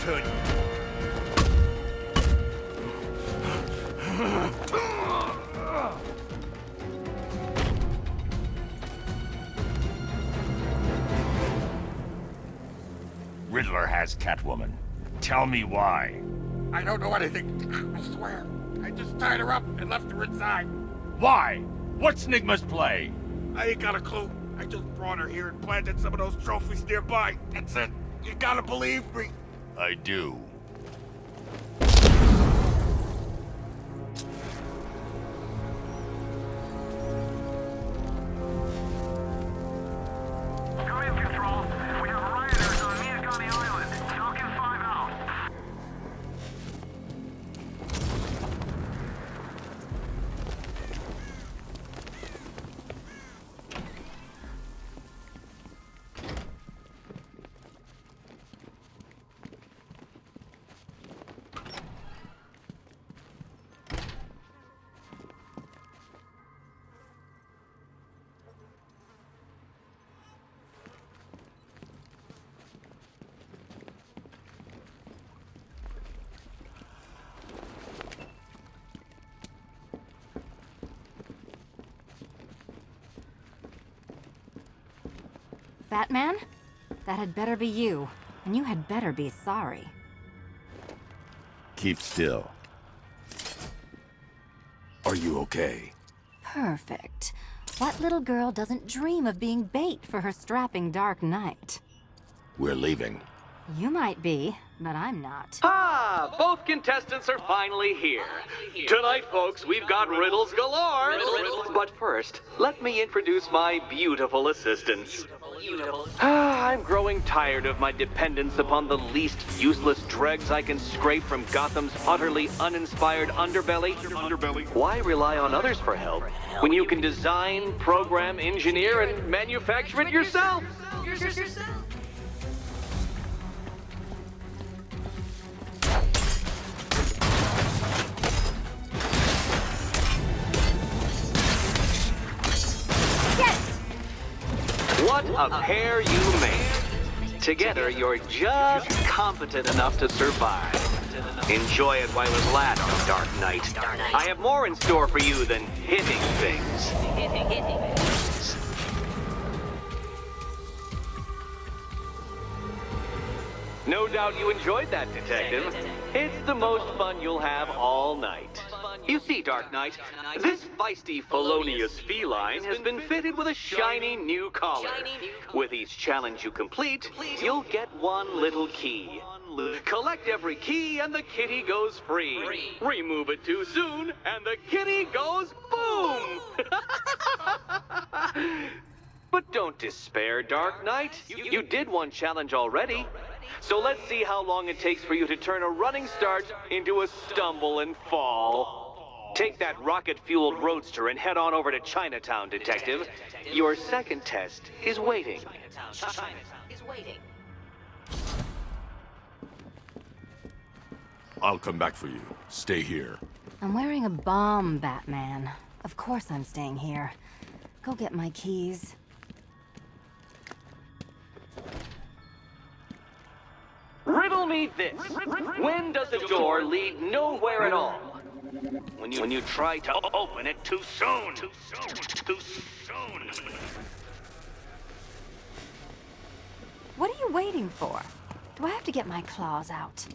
childhood. Riddler has Catwoman. Tell me why. I don't know anything. I swear. I just tied her up and left her inside. Why? What's Nigma's play? I ain't got a clue. I just brought her here and planted some of those trophies nearby. That's it. You gotta believe me. I do. Come in, Control. We have rioters on Miyagami Island. Falcon 5 out. Batman? That had better be you. And you had better be sorry. Keep still. Are you okay? Perfect. What little girl doesn't dream of being bait for her strapping Dark Knight? We're leaving. You might be, but I'm not. Ah, both contestants are finally here. Tonight, folks, we've got riddles galore. But first, let me introduce my beautiful assistants. I'm growing tired of my dependence upon the least useless dregs I can scrape from Gotham's utterly uninspired underbelly. Why rely on others for help when you can design, program, engineer, and manufacture it yourself? What a pair you made. Together, you're just competent enough to survive. Enjoy it while it lasts, Dark Knight. I have more in store for you than hitting things. No doubt you enjoyed that, Detective. It's the most fun you'll have all night. You see, Dark Knight, this feisty, felonious feline has been fitted with a shiny new collar. With each challenge you complete, you'll get one little key. Collect every key and the kitty goes free. Remove it too soon and the kitty goes boom! But don't despair, Dark Knight. You did one challenge already. So let's see how long it takes for you to turn a running start into a stumble and fall. Take that rocket-fueled roadster and head on over to Chinatown, Detective. Your second test is waiting. I'll come back for you. Stay here. I'm wearing a bomb, Batman. Of course I'm staying here. Go get my keys. Riddle me this. When does a door lead nowhere at all? When you try to open it too soon. Too soon. What are you waiting for? Do I have to get my claws out?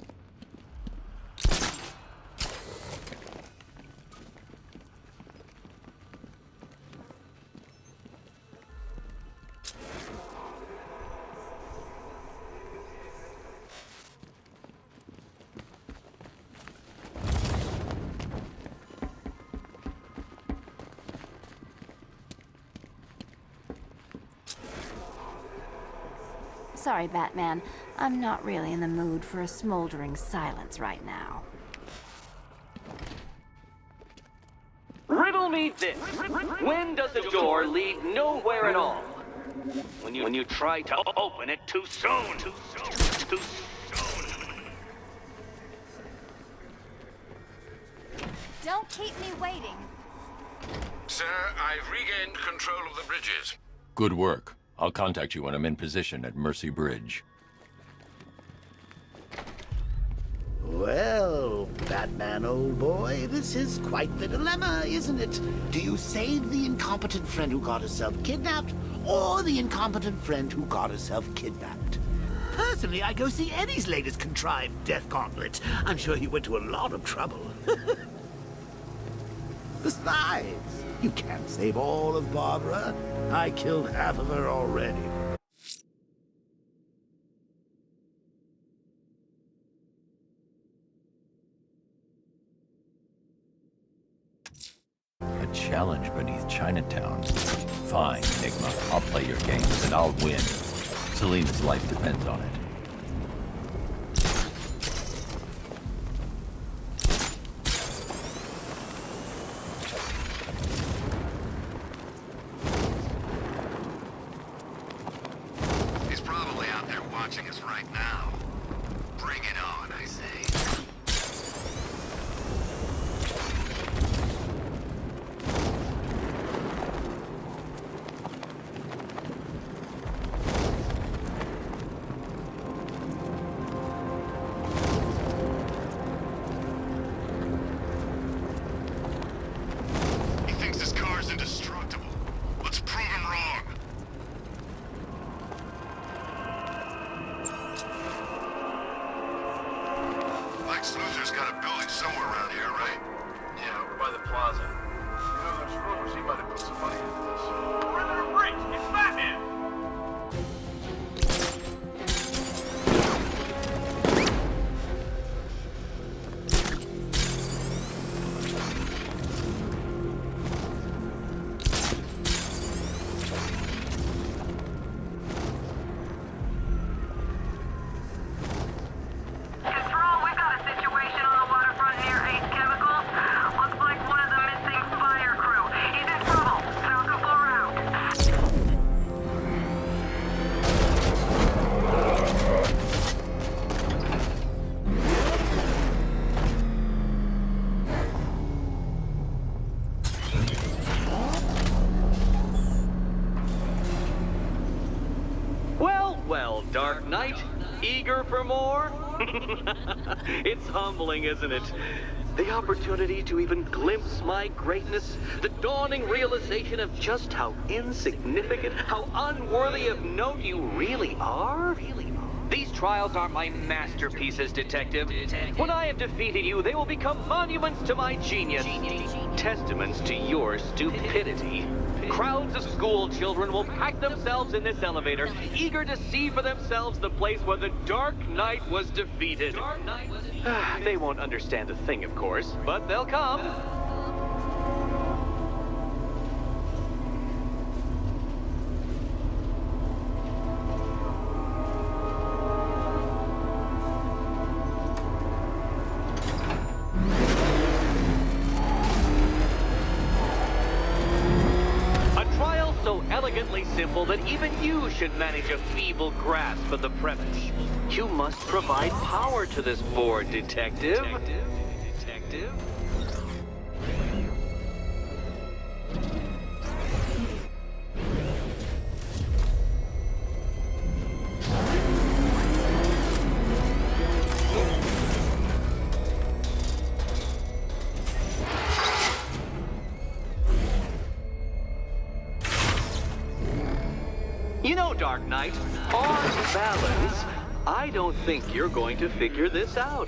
Sorry, Batman. I'm not really in the mood for a smoldering silence right now. Riddle me this. When does a door lead nowhere at all? When you try to open it too soon. Too soon. Don't keep me waiting. Sir, I've regained control of the bridges. Good work. I'll contact you when I'm in position at Mercy Bridge. Well, Batman, old boy, this is quite the dilemma, isn't it? Do you save the incompetent friend who got herself kidnapped, or the incompetent friend who got herself kidnapped? Personally, I go see Eddie's latest contrived death gauntlet. I'm sure he went to a lot of trouble. Besides, you can't save all of Barbara. I killed half of her already. A challenge beneath Chinatown. Fine, Enigma. I'll play your games and I'll win. Selena's life depends on it. He's probably out there watching us right now. Bring it on, I say. He thinks his car's indestructible. Let's prove him wrong. Lex Luthor's got a building somewhere around here, right? Yeah, over by the plaza. You know, there's rumors he might have put some money into this. Riddler break! It's Batman! Control, we've got a situation on the waterfront near Ace Chemicals. Looks like one of the missing fire crew. He's in trouble. Falcon 4 out. Well, well, Dark Knight, eager for more? It's humbling, isn't it? The opportunity to even glimpse my greatness, the dawning realization of just how insignificant, how unworthy of note you really are? These trials are my masterpieces, Detective. When I have defeated you, they will become monuments to my genius, testaments to your stupidity. Crowds of school children will pack themselves in this elevator, eager to see for themselves the place where the Dark Knight was defeated. They won't understand a thing, of course, but they'll come. A trial so elegantly simple that even you should manage a feeble grasp of the premise. You must provide power to this board, Detective. Detective? You know, Dark Knight, on balance, I don't think you're going to figure this out.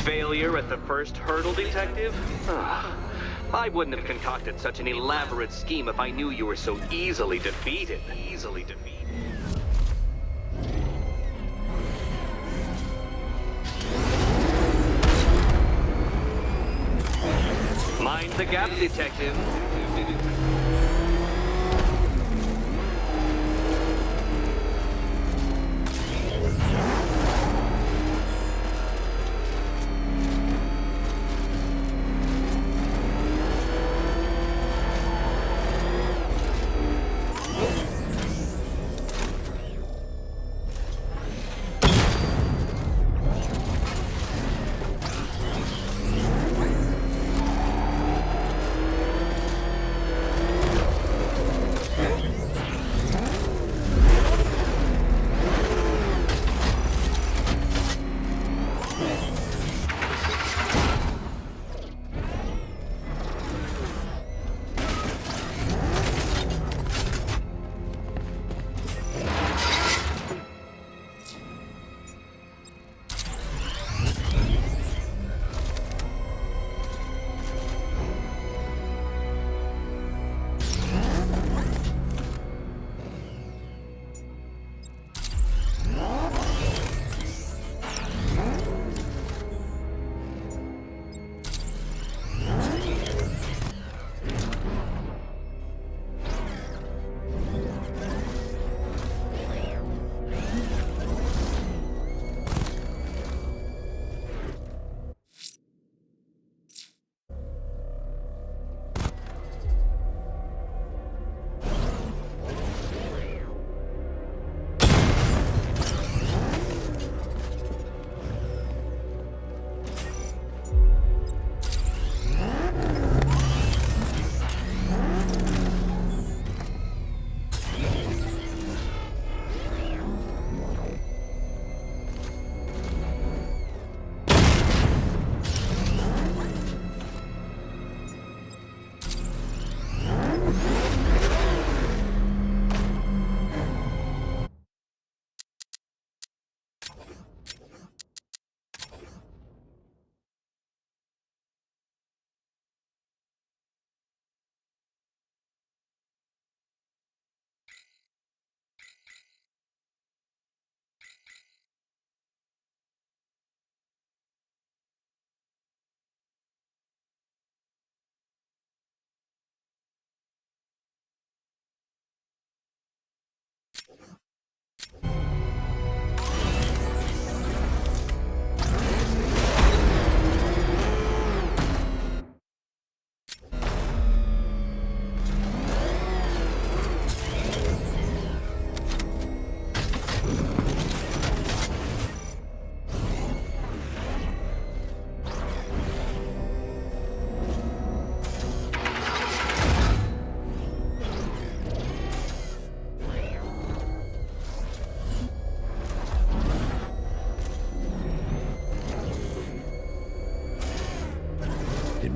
Failure at the first hurdle, Detective? I wouldn't have concocted such an elaborate scheme if I knew you were so easily defeated. Mind the gap, Detective.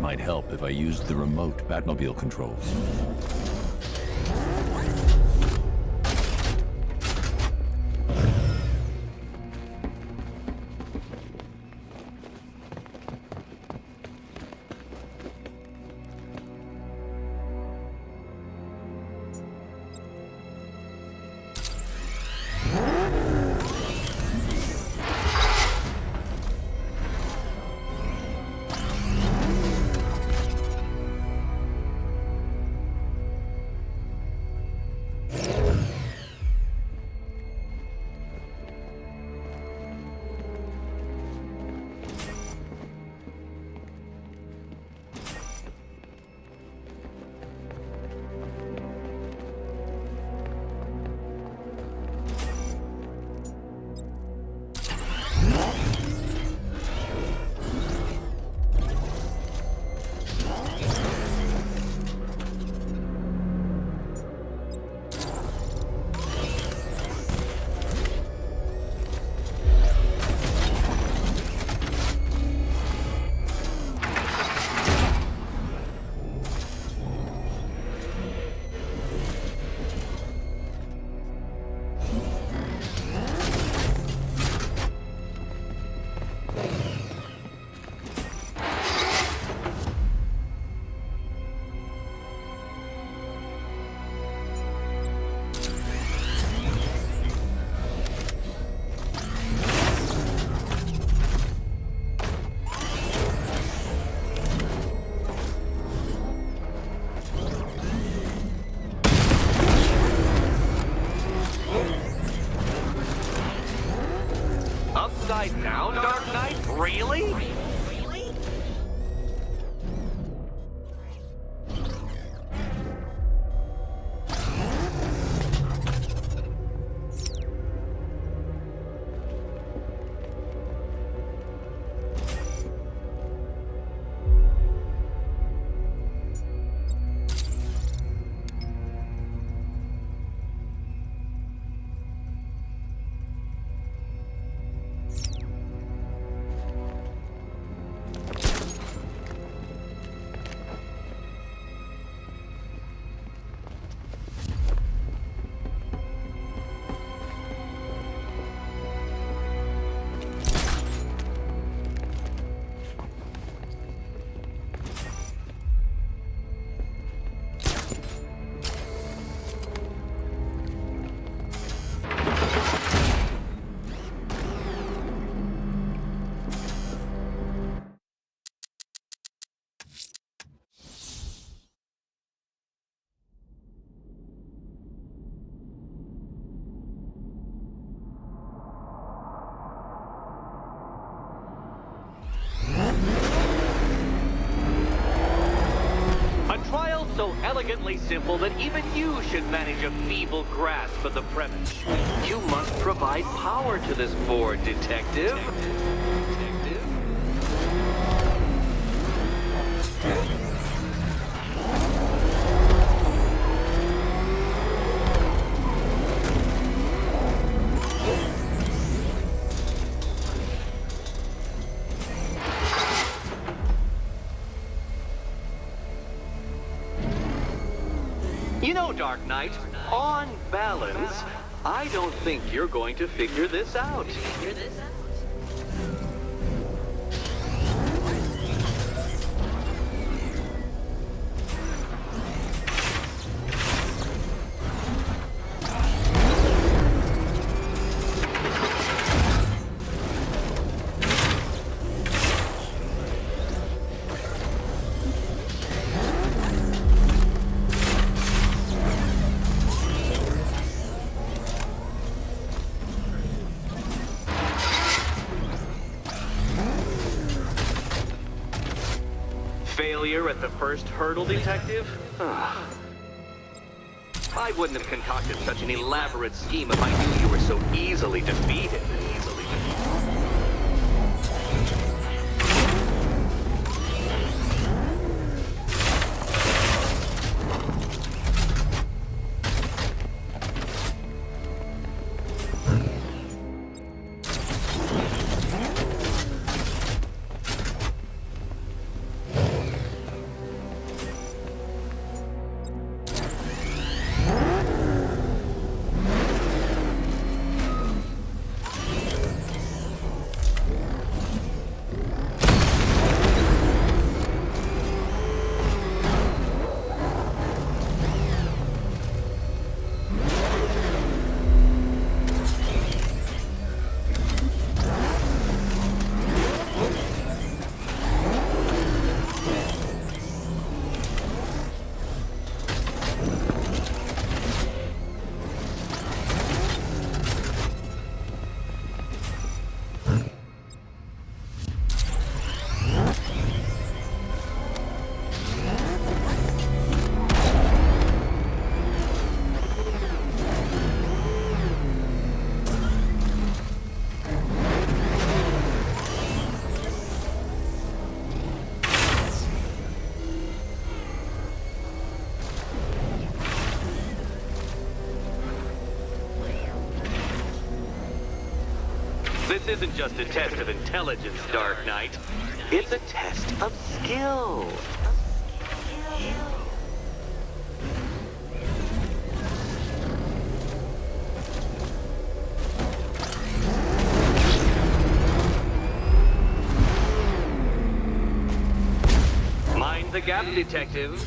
might help if I used the remote Batmobile controls. Upside down, Dark Knight? Really? So elegantly simple that even you should manage a feeble grasp of the premise. You must provide power to this board, detective. You know, Dark Knight, on balance, I don't think you're going to figure this out. Failure at the first hurdle, detective? I wouldn't have concocted such an elaborate scheme if I knew you were so easily defeated. This isn't just a test of intelligence, Dark Knight. It's a test of skill. Mind the gap, detective.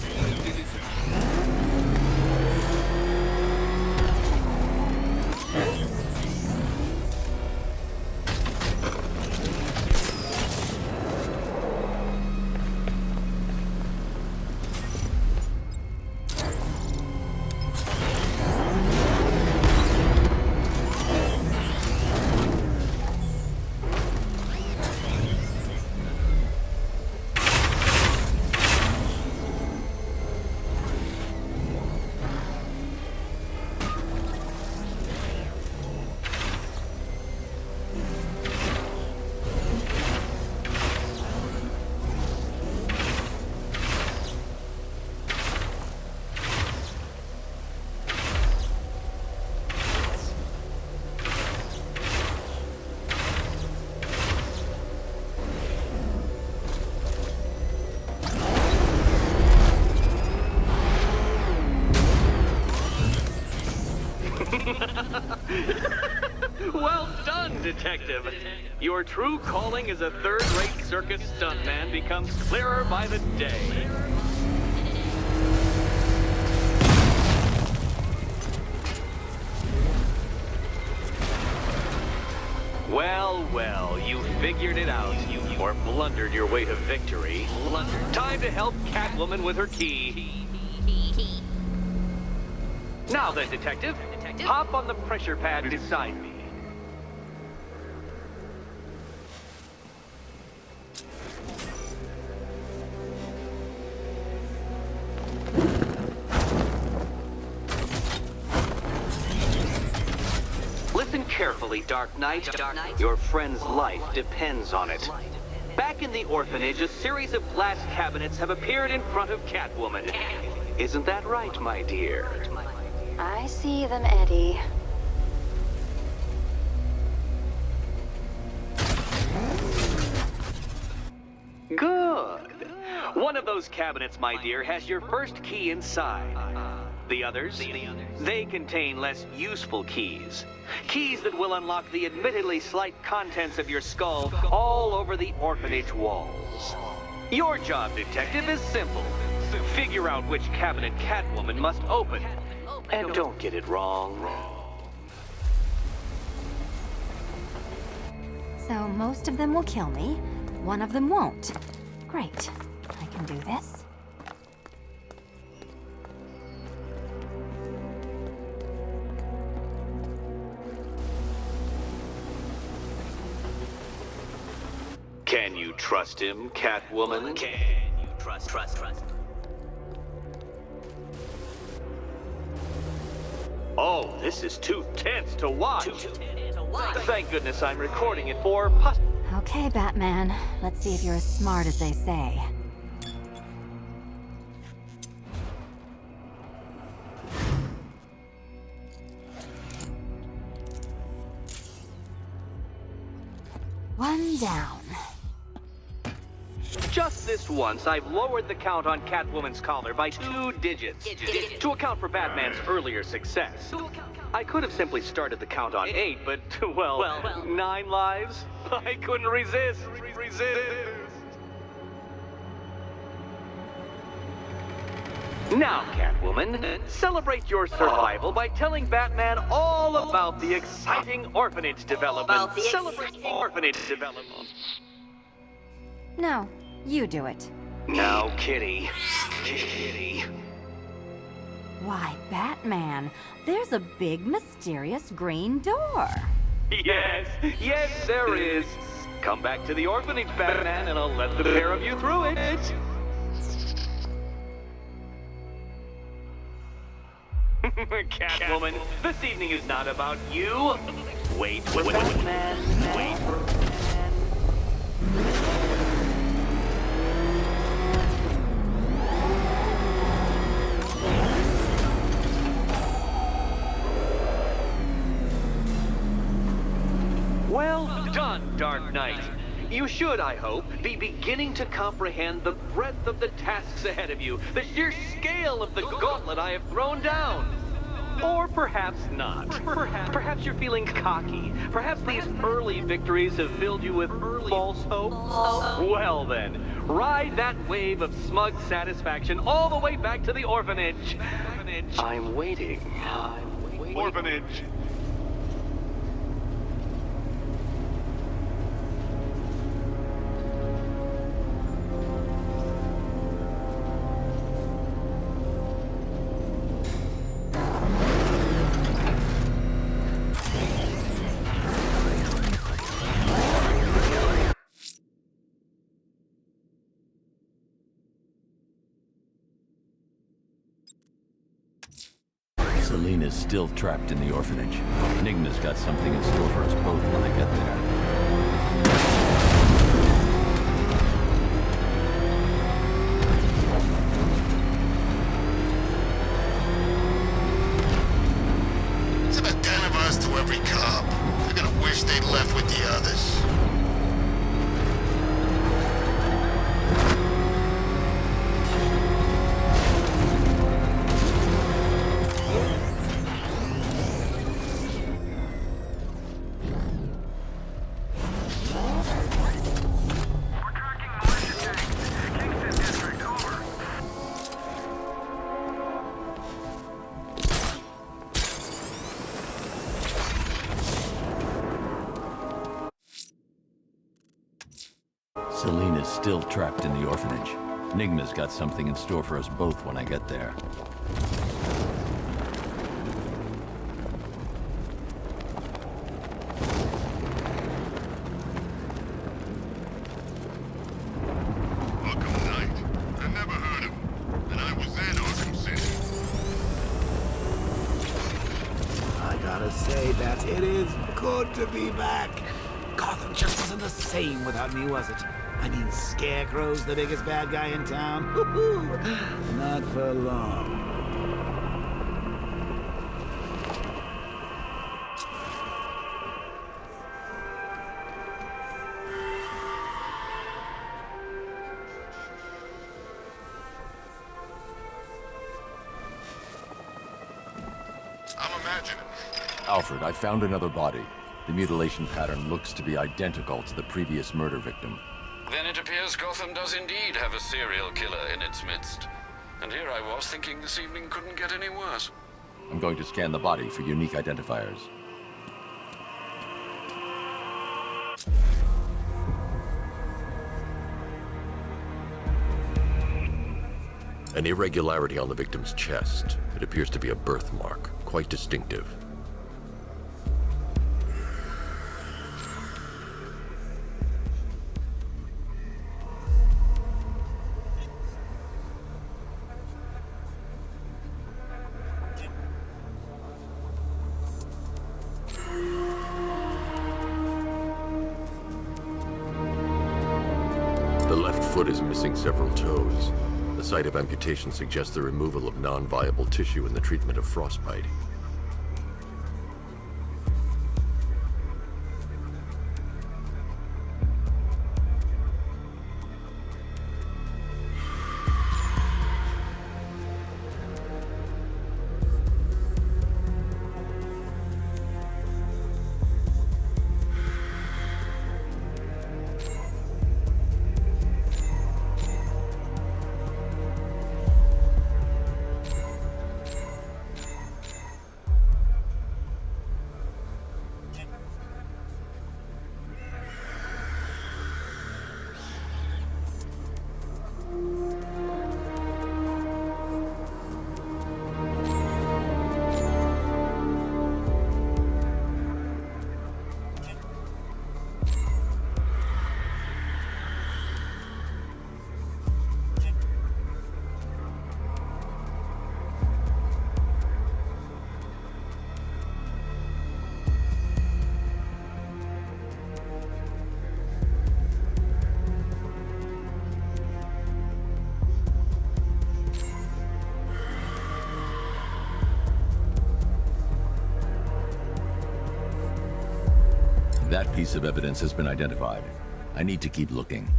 Well done, detective. Your true calling as a third-rate circus stuntman becomes clearer by the day. Well, well, you figured it out. Or blundered your way to victory. Time to help Catwoman with her key. Now then, detective, hop on the pressure pad beside me. Listen carefully, Dark Knight. Your friend's life depends on it. Back in the orphanage, a series of glass cabinets have appeared in front of Catwoman. Isn't that right, my dear? I see them, Eddie. Good. One of those cabinets, my dear, has your first key inside. The others, they contain less useful keys. Keys that will unlock the admittedly slight contents of your skull all over the orphanage walls. Your job, detective, is simple. Figure out which cabinet Catwoman must open. And don't get it wrong. So most of them will kill me. One of them won't. Great. I can do this. Can you trust him, Catwoman? Can you trust? Oh, this is too tense to watch. Thank goodness I'm recording it for Okay, Batman. Let's see if you're as smart as they say. One down. Just this once, I've lowered the count on Catwoman's collar by 2 digits to account for Batman's earlier success. I could have simply started the count on 8, but, well, 9 lives? I couldn't resist. Now, Catwoman, celebrate your survival by telling Batman all about the exciting orphanage development. Celebrate orphanage development. No, you do it. Now, Kitty. Why, Batman, there's a big, mysterious green door. Yes, there is. Come back to the orphanage, Batman, and I'll let the pair of you through it. Catwoman, this evening is not about you. Wait for Batman. Wait for Batman. Well done, Dark Knight. You should, I hope, be beginning to comprehend the breadth of the tasks ahead of you, the sheer scale of the gauntlet I have thrown down. Or perhaps not. Perhaps you're feeling cocky. Perhaps these early victories have filled you with false hope. Well then, ride that wave of smug satisfaction all the way back to the orphanage. I'm waiting. Orphanage. Selena's still trapped in the orphanage. Enigma's got something in store for us both when I get there. It's about 10 of us to every cop. They're gonna wish they'd left with the others. Selena's still trapped in the orphanage. Enigma's got something in store for us both when I get there. Arkham Knight. I never heard of him. And I was in Arkham City. I gotta say that it is good to be back. Gotham just wasn't the same without me, was it? I mean, Scarecrow's the biggest bad guy in town. Not for long. I'm imagining. Alfred, I found another body. The mutilation pattern looks to be identical to the previous murder victim. Then it appears Gotham does indeed have a serial killer in its midst. And here I was thinking this evening couldn't get any worse. I'm going to scan the body for unique identifiers. An irregularity on the victim's chest. It appears to be a birthmark, quite distinctive. The left foot is missing several toes. The site of amputation suggests the removal of non-viable tissue in the treatment of frostbite. That piece of evidence has been identified. I need to keep looking.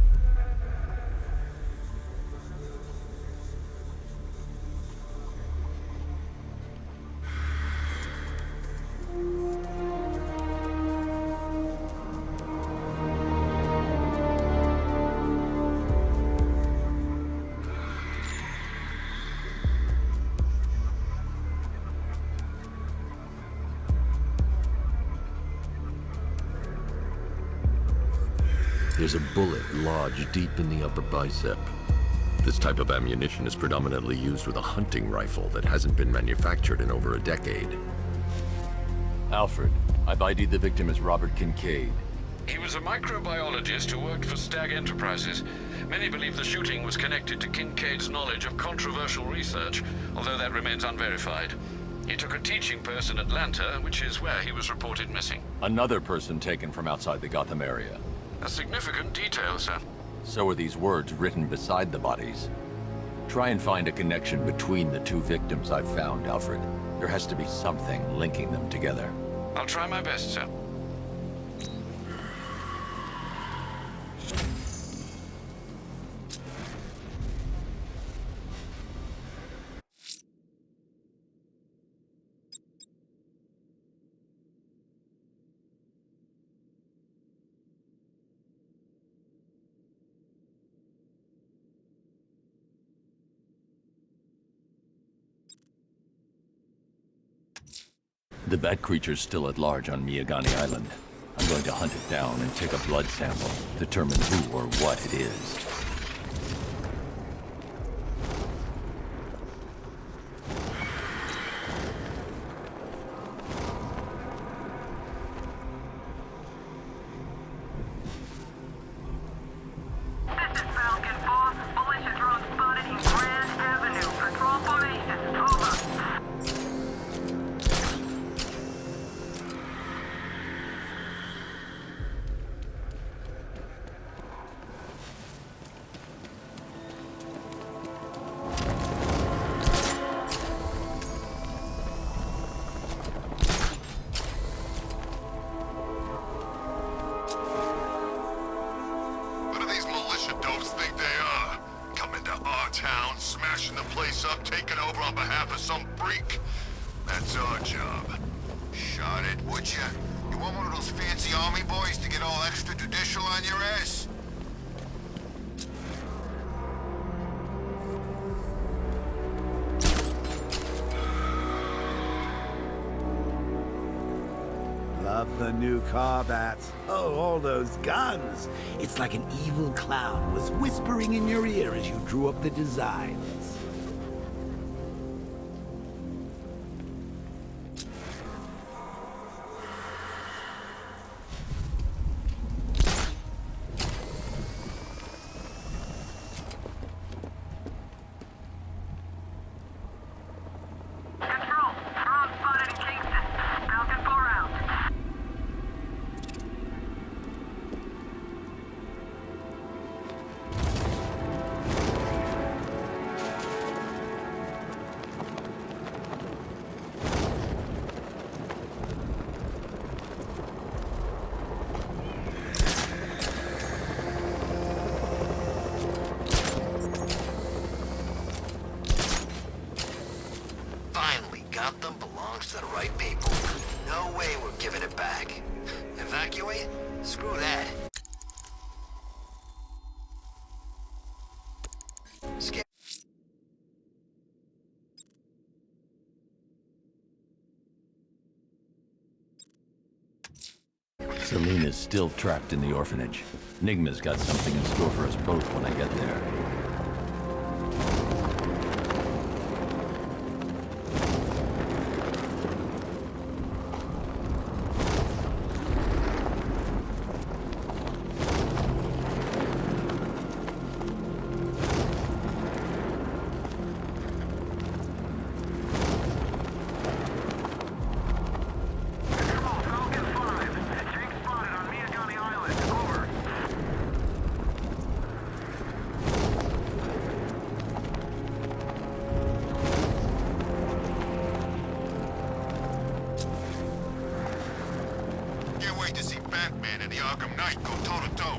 There's a bullet lodged deep in the upper bicep. This type of ammunition is predominantly used with a hunting rifle that hasn't been manufactured in over a decade. Alfred, I've ID'd the victim as Robert Kincaid. He was a microbiologist who worked for Stag Enterprises. Many believe the shooting was connected to Kincaid's knowledge of controversial research, although that remains unverified. He took a teaching post in Atlanta, which is where he was reported missing. Another person taken from outside the Gotham area. A significant detail, sir. So are these words written beside the bodies. Try and find a connection between the two victims I've found, Alfred. There has to be something linking them together. I'll try my best, sir. The bat creature's still at large on Miyagani Island. I'm going to hunt it down and take a blood sample, determine who or what it is. This is Falcon 4. Militia drone spotted in Grand Avenue. Patrol formation. Over. What do these militia dopes think they are? Coming to our town, smashing the place up, taking over on behalf of some freak? That's our job. Shot it, would ya? You want one of those fancy army boys to get all extrajudicial on your ass? Love the new car bats. Oh, all those guns. It's like an evil clown was whispering in your ear as you drew up the designs. Control. Drone spotted in Kingston. Falcon 4 out. Finally got them. Belongs to the right people. No way we're giving it back. Evacuate? Screw that. Skip. Selena's still trapped in the orphanage. Nigma's got something in store for us both when I get there. Control. Falcon 5. Tank spotted on Miyagani Island. Over. Batman and the Arkham Knight go toe-to-toe.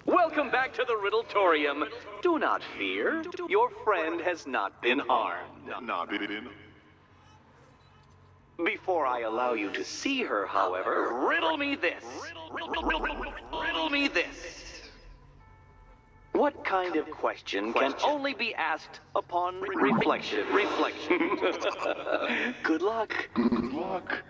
Welcome back to the Riddletorium. Do not fear. Your friend has not been harmed. Before I allow you to see her, however, riddle me this. Riddle me this. What kind of question can only be asked upon reflection? Good luck. Good luck.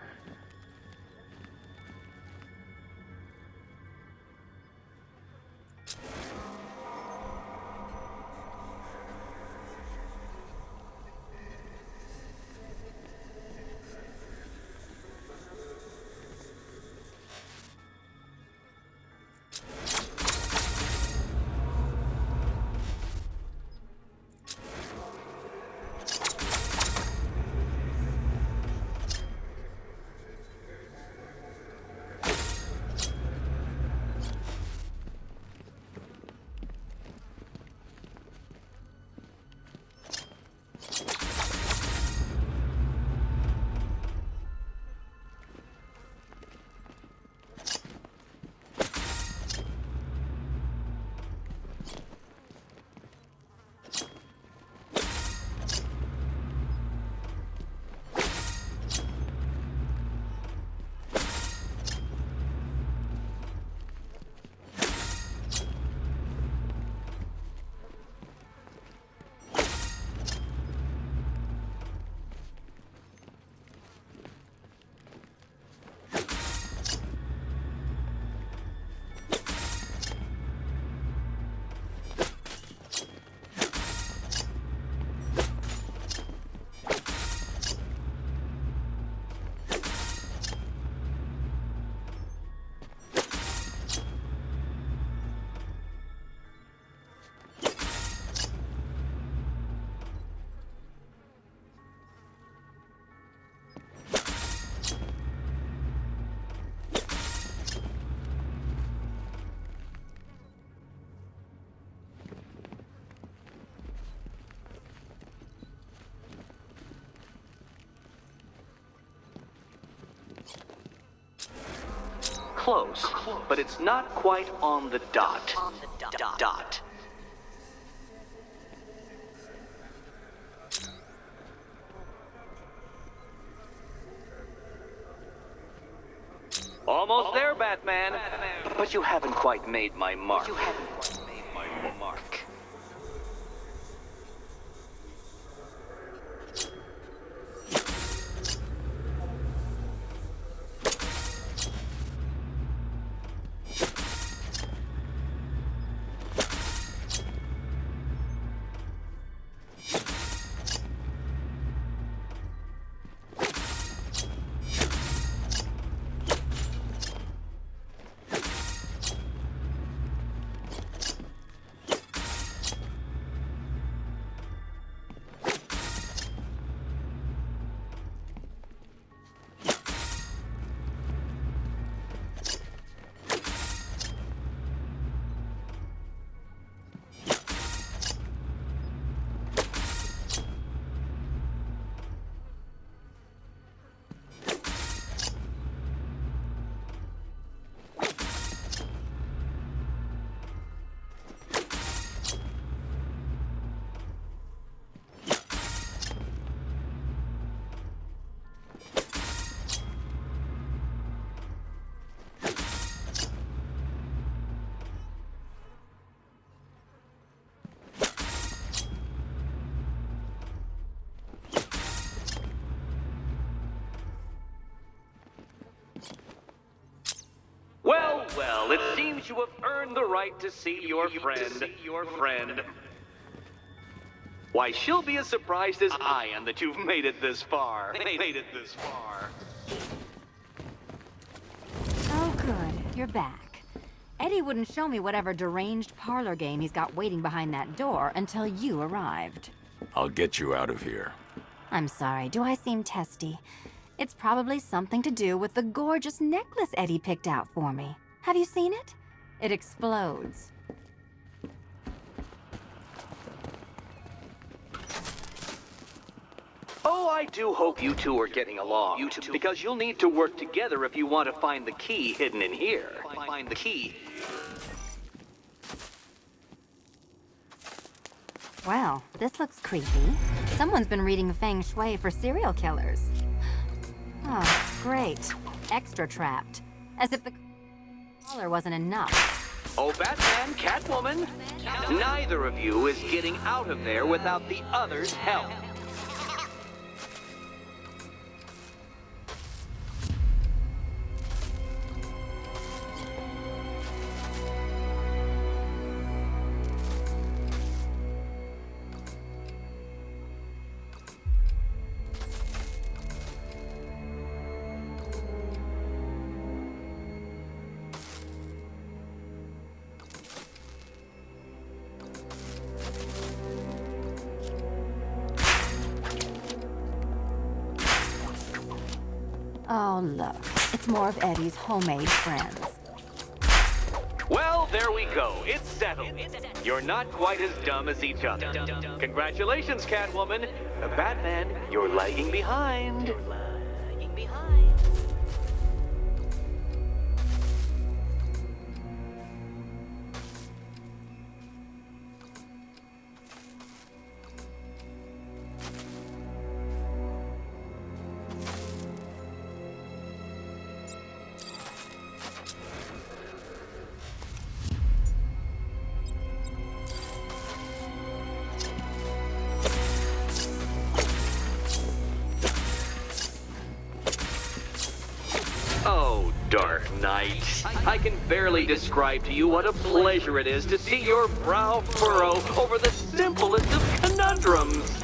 Close, but it's not quite on the dot. Dot. Almost there, Batman. But you haven't quite made my mark. Well, it seems you have earned the right to see your friend. Why, she'll be as surprised as I am that you've made it this far. Oh, good. You're back. Eddie wouldn't show me whatever deranged parlor game he's got waiting behind that door until you arrived. I'll get you out of here. I'm sorry, do I seem testy? It's probably something to do with the gorgeous necklace Eddie picked out for me. Have you seen it? It explodes. Oh, I do hope you two are getting along. Because you'll need to work together if you want to find the key hidden in here. Find the key. Well, this looks creepy. Someone's been reading feng shui for serial killers. Oh, great. Extra trapped. As if the collar wasn't enough. Oh, Batman, Catwoman, neither of you is getting out of there without the other's help. Oh, look. It's more of Eddie's homemade friends. Well, there we go. It's settled. You're not quite as dumb as each other. Congratulations, Catwoman. Batman, you're lagging behind. Oh, Dark Knight. I can barely describe to you what a pleasure it is to see your brow furrow over the simplest of conundrums.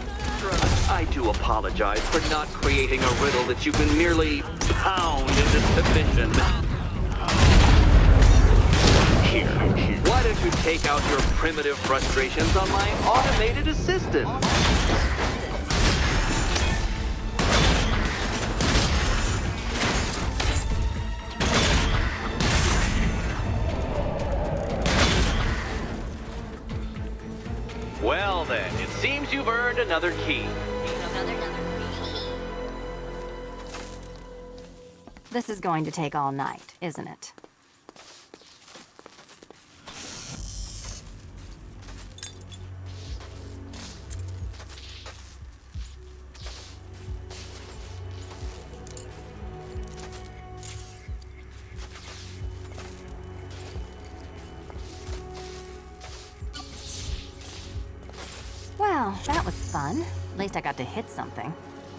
I do apologize for not creating a riddle that you can merely pound into submission. Here, why don't you take out your primitive frustrations on my automated assistant? Well then, it seems you've earned another key. This is going to take all night, isn't it? Well, that was fun. At least I got to hit something.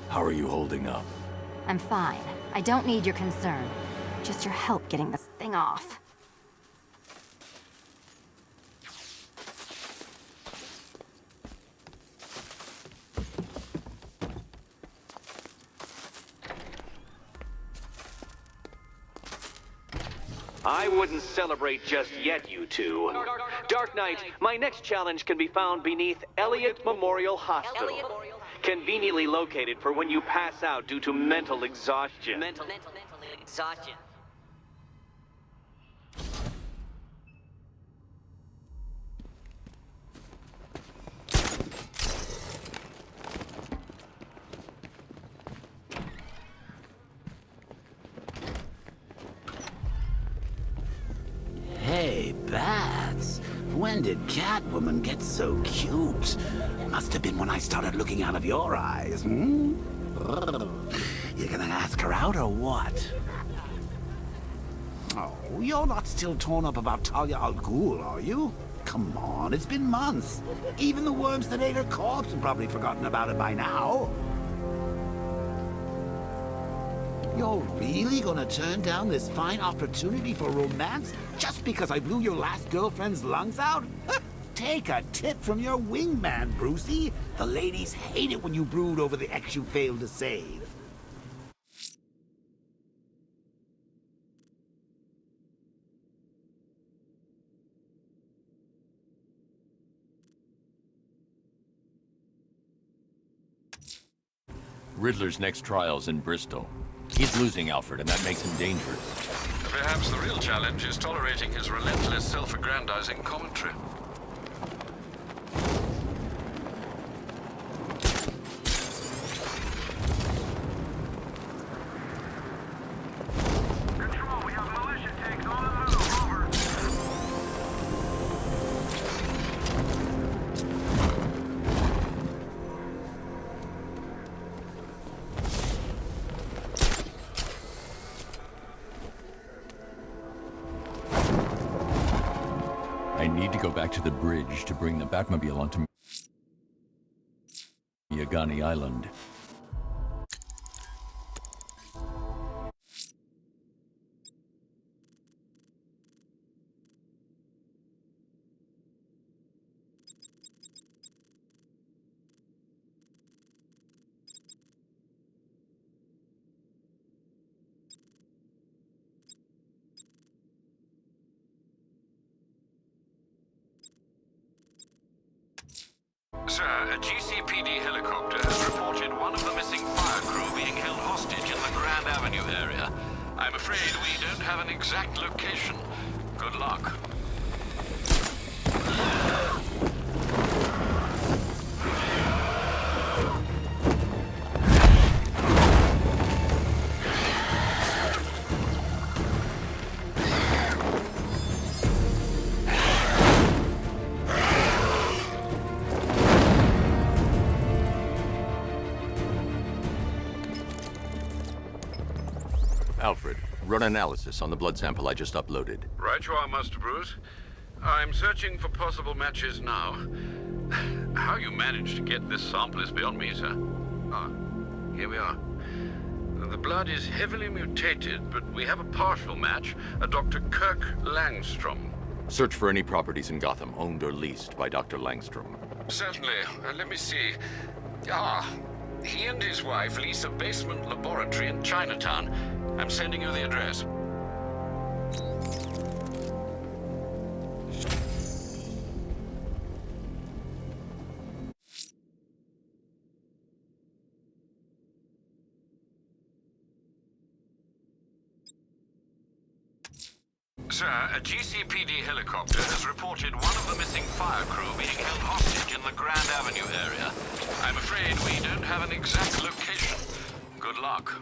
How are you holding up? I'm fine. I don't need your concern. Just your help getting this thing off. I wouldn't celebrate just yet, you two. Dark Knight, my next challenge can be found beneath Elliott Memorial Hospital. Conveniently located for when you pass out due to mental exhaustion. Mental exhaustion. Hey, Bats. When did Catwoman get so cute? Must have been when I started looking out of your eyes, hmm? You gonna ask her out or what? Oh, you're not still torn up about Talia al Ghul, are you? Come on, it's been months. Even the worms that ate her corpse have probably forgotten about it by now. You're really gonna turn down this fine opportunity for romance just because I blew your last girlfriend's lungs out? Take a tip from your wingman, Brucey. The ladies hate it when you brood over the ex you failed to save. Riddler's next trial's in Bristol. He's losing Alfred, and that makes him dangerous. Perhaps the real challenge is tolerating his relentless self-aggrandizing commentary. I need to go back to the bridge to bring the Batmobile onto Yagani Island. Sir, a GCPD helicopter has reported one of the missing fire crew being held hostage in the Grand Avenue area. I'm afraid we don't have an exact location. Good luck. Alfred, run analysis on the blood sample I just uploaded. Right you are, Master Bruce. I'm searching for possible matches now. How you managed to get this sample is beyond me, sir. Ah, here we are. The blood is heavily mutated, but we have a partial match, a Dr. Kirk Langstrom. Search for any properties in Gotham owned or leased by Dr. Langstrom. Certainly. Let me see. Ah, he and his wife lease a basement laboratory in Chinatown. I'm sending you the address. Sir, a GCPD helicopter has reported one of the missing fire crew being held hostage in the Grand Avenue area. I'm afraid we don't have an exact location. Good luck.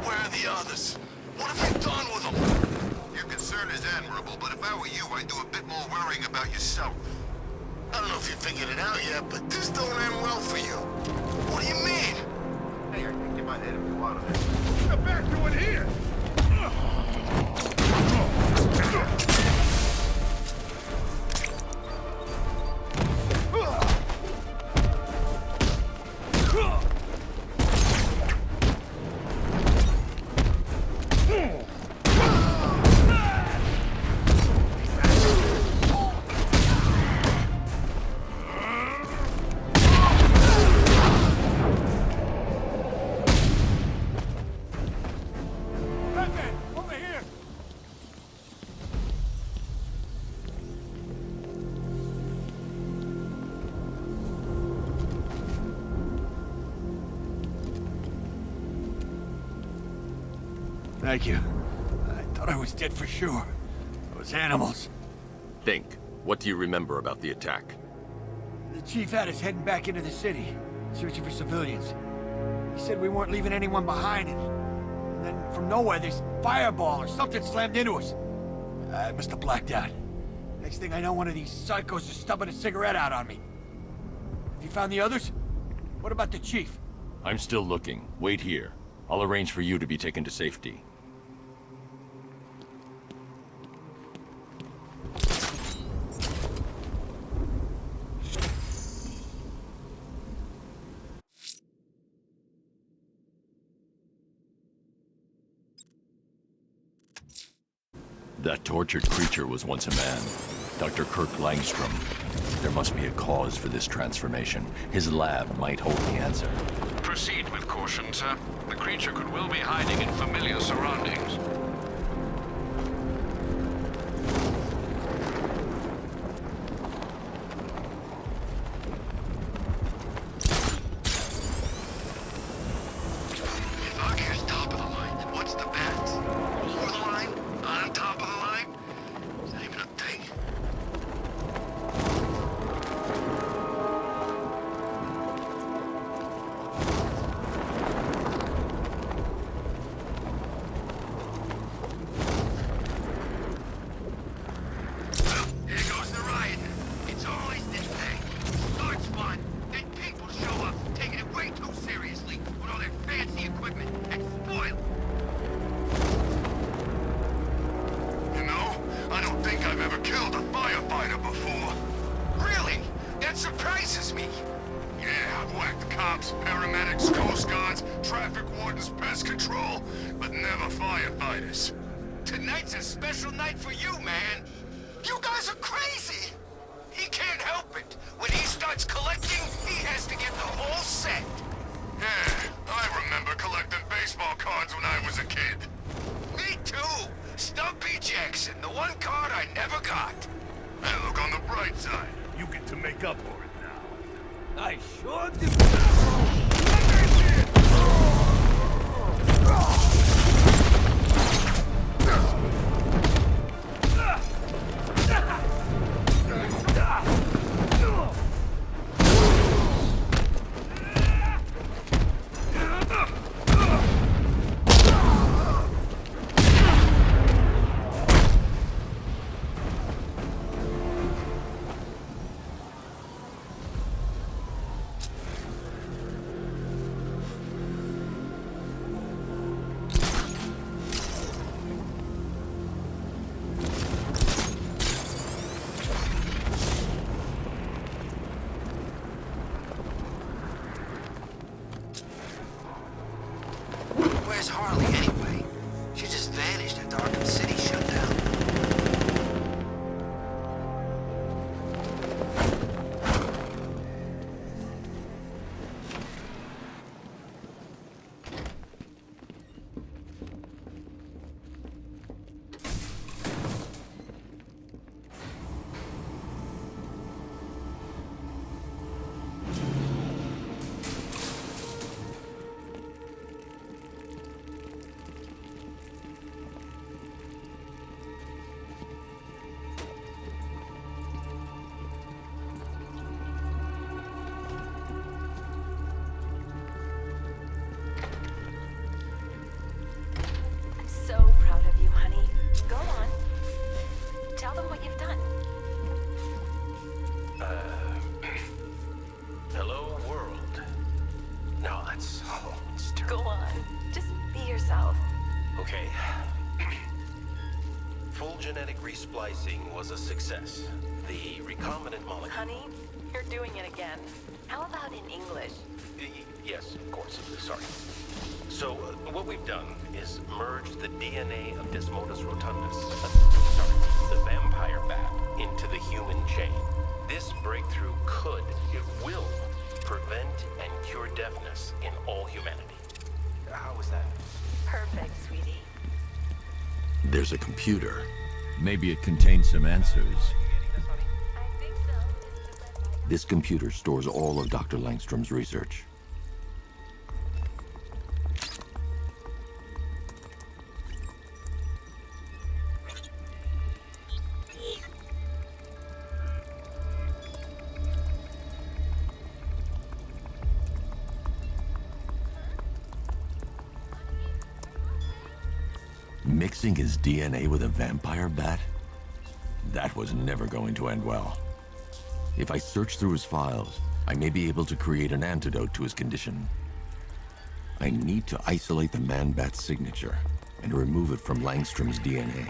Where are the others? What have you done with them? Your concern is admirable, but if I were you, I'd do a bit more worrying about yourself. I don't know if you figured it out yet, but this don't end well for you. What do you mean? Hey, I think you might hit him out of there. Get back to it here! Thank you. I thought I was dead for sure. Those animals. Think. What do you remember about the attack? The chief had us heading back into the city, searching for civilians. He said we weren't leaving anyone behind, and then from nowhere, this fireball or something slammed into us. I must have blacked out. Next thing I know, one of these psychos is stubbing a cigarette out on me. Have you found the others? What about the chief? I'm still looking. Wait here. I'll arrange for you to be taken to safety. That tortured creature was once a man. Dr. Kirk Langstrom. There must be a cause for this transformation. His lab might hold the answer. Proceed with caution, sir. The creature could well be hiding in familiar surroundings. way too seriously with all their fancy equipment and spoil. You know, I don't think I've ever killed a firefighter before. Really? That surprises me. Yeah, I've whacked cops, paramedics, coast guards, traffic wardens, pest control, but never firefighters. Tonight's a special night for you, man. You guys are crazy. He can't help it. When he starts collecting, he has to get the whole set. Yeah, I remember collecting baseball cards when I was a kid. Me too. Stumpy Jackson, the one card I never got. Hey, look on the bright side. You get to make up for it now. I sure do. Where's Harley anyway? She just vanished after Arkham City shut down. So proud of you, honey. Go on. Tell them what you've done. Hello, world. No, that's... Oh, it's Go terrible. on. Just be yourself. Okay. Full genetic resplicing was a success. The recombinant molecule... Honey, you're doing it again. How about in English? Yes, of course. Sorry. So, what we've done is merged the DNA of Desmodus rotundus, the vampire bat, into the human chain. This breakthrough could, it will, prevent and cure deafness in all humanity. How was that? Perfect, sweetie. There's a computer. Maybe it contains some answers. I think so. This computer stores all of Dr. Langstrom's research. Mixing his DNA with a vampire bat? That was never going to end well. If I search through his files, I may be able to create an antidote to his condition. I need to isolate the man-bat's signature and remove it from Langstrom's DNA.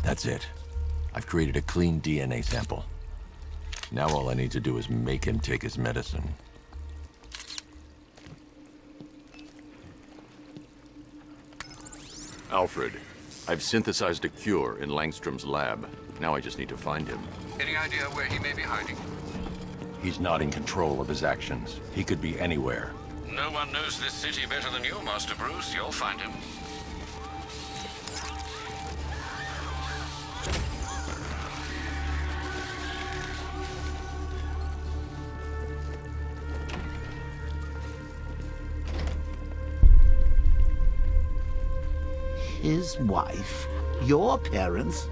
That's it. I've created a clean DNA sample. Now all I need to do is make him take his medicine. Alfred, I've synthesized a cure in Langstrom's lab. Now I just need to find him. Any idea where he may be hiding? He's not in control of his actions. He could be anywhere. No one knows this city better than you, Master Bruce. You'll find him. His wife? Your parents?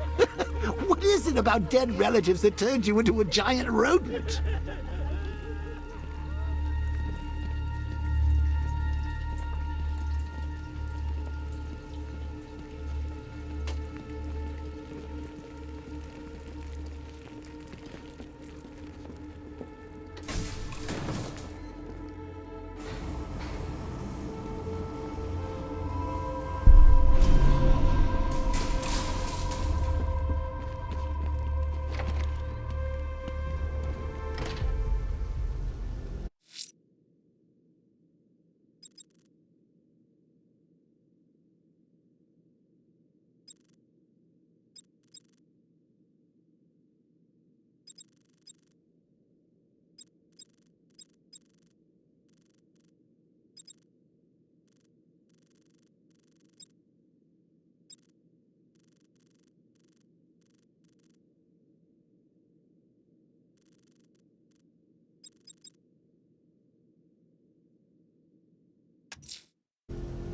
What is it about dead relatives that turned you into a giant rodent?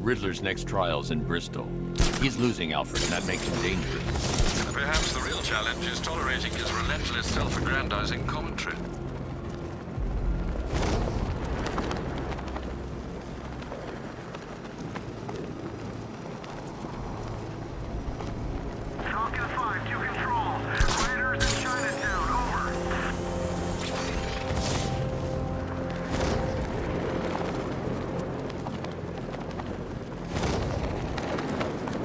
Riddler's next trial's in Bristol. He's losing Alfred, and that makes him dangerous. Perhaps the real challenge is tolerating his relentless self-aggrandizing commentary. Falcon 5 to control. Raiders in Chinatown, over.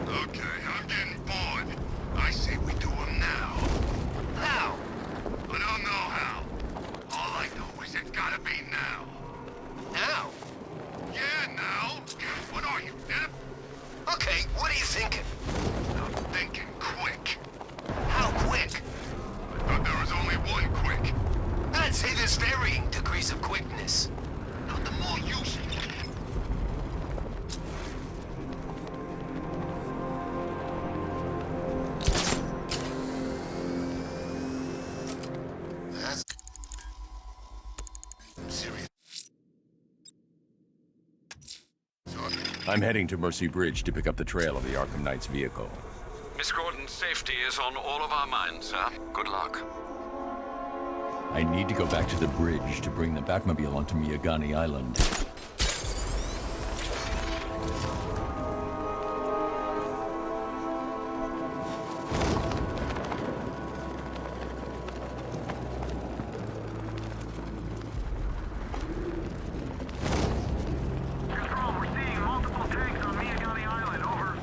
Okay, I'm getting bored. I say we do them now. How? I don't know how. All I know is it's gotta be now. Now? Yeah, now. What are you, deaf? Okay, what are you thinking? I'm thinking quick. How quick? I thought there was only one quick. I'd say there's varying degrees of quickness. Not the more useful. That's serious. I'm heading to Mercy Bridge to pick up the trail of the Arkham Knight's vehicle. Miss Gordon's safety is on all of our minds, sir. Good luck. I need to go back to the bridge to bring the Batmobile onto Miyagani Island. Control, we're seeing multiple tanks on Miyagani Island, over.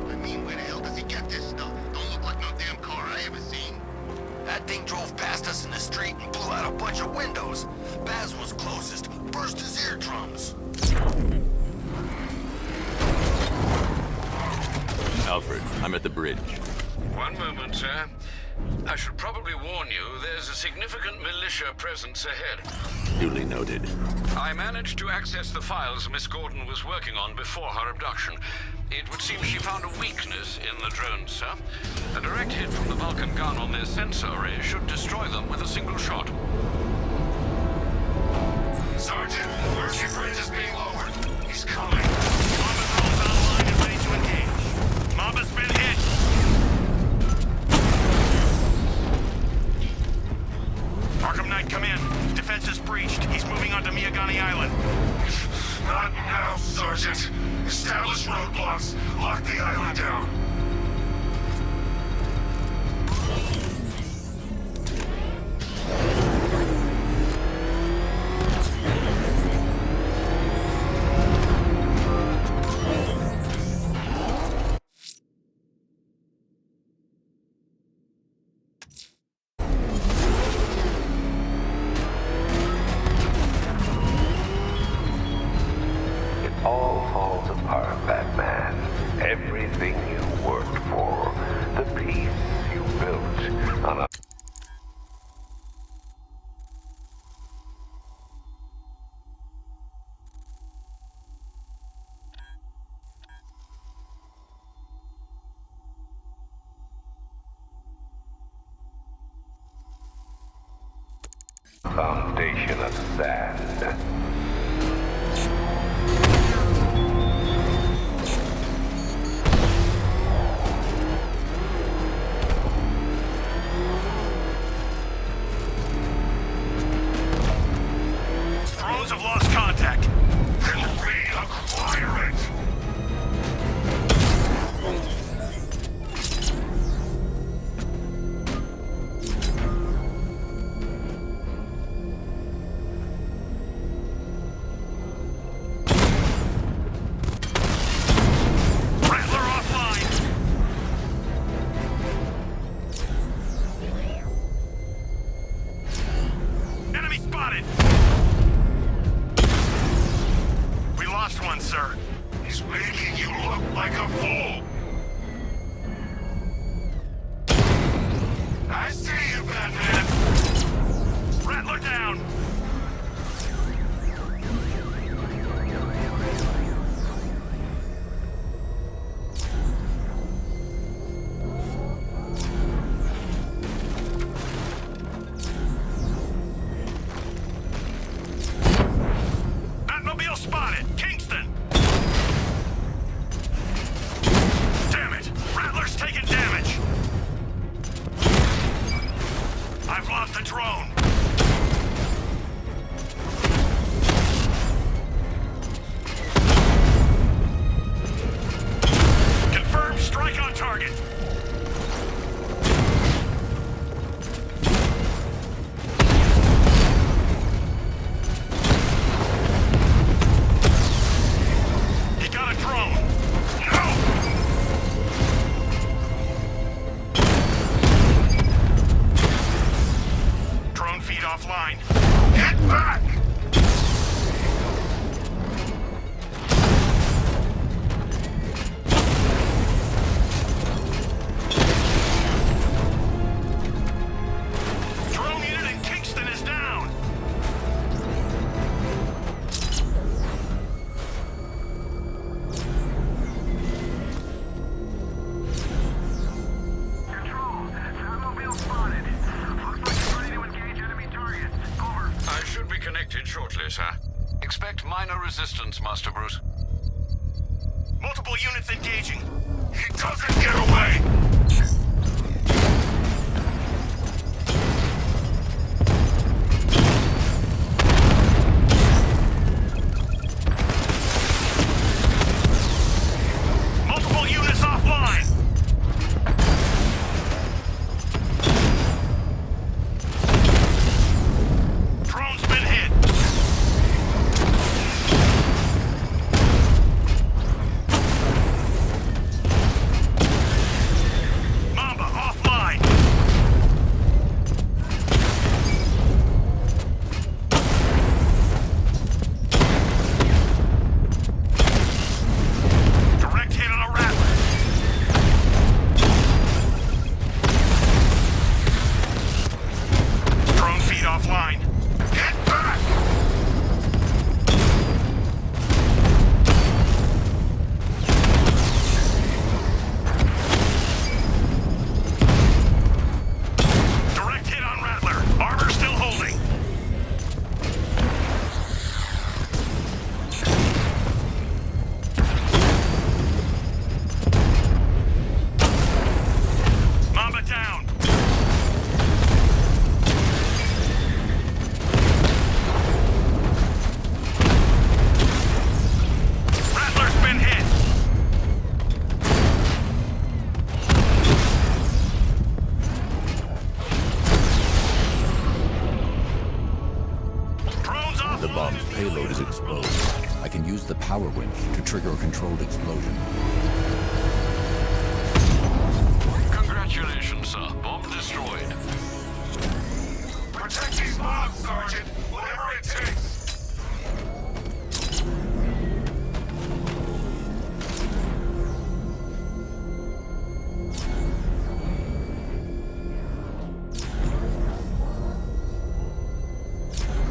I mean, where the hell does he get this stuff? Don't look like no damn car I ever seen. That thing drove past us in the street and blew out a bunch of windows. Baz was closest, burst his eardrums. Alfred, I'm at the bridge. One moment, sir. I should probably warn you, there's a significant militia presence ahead. Duly noted. I managed to access the files Miss Gordon was working on before her abduction. It would seem she found a weakness in the drones, sir. A direct hit from the Vulcan gun on their sensor array should destroy them with a single shot. Sergeant, Mercy Bridge is being lowered. He's coming. Mamba drone's online and ready to engage. Mamba's been hit. Arkham Knight, come in. Defense is breached. He's moving onto Miyagani Island. Not now, Sergeant. Establish roadblocks. Lock the island down. reputation of sand. Drones have lost contact. Then reacquire it. Expect minor resistance, Master Bruce. Multiple units engaging. He doesn't get away! Multiple units offline! Drone's been hit. Payload is exposed. I can use the power winch to trigger a controlled explosion. Congratulations, sir. Bomb destroyed. Protect these mobs, Sergeant! Whatever it takes!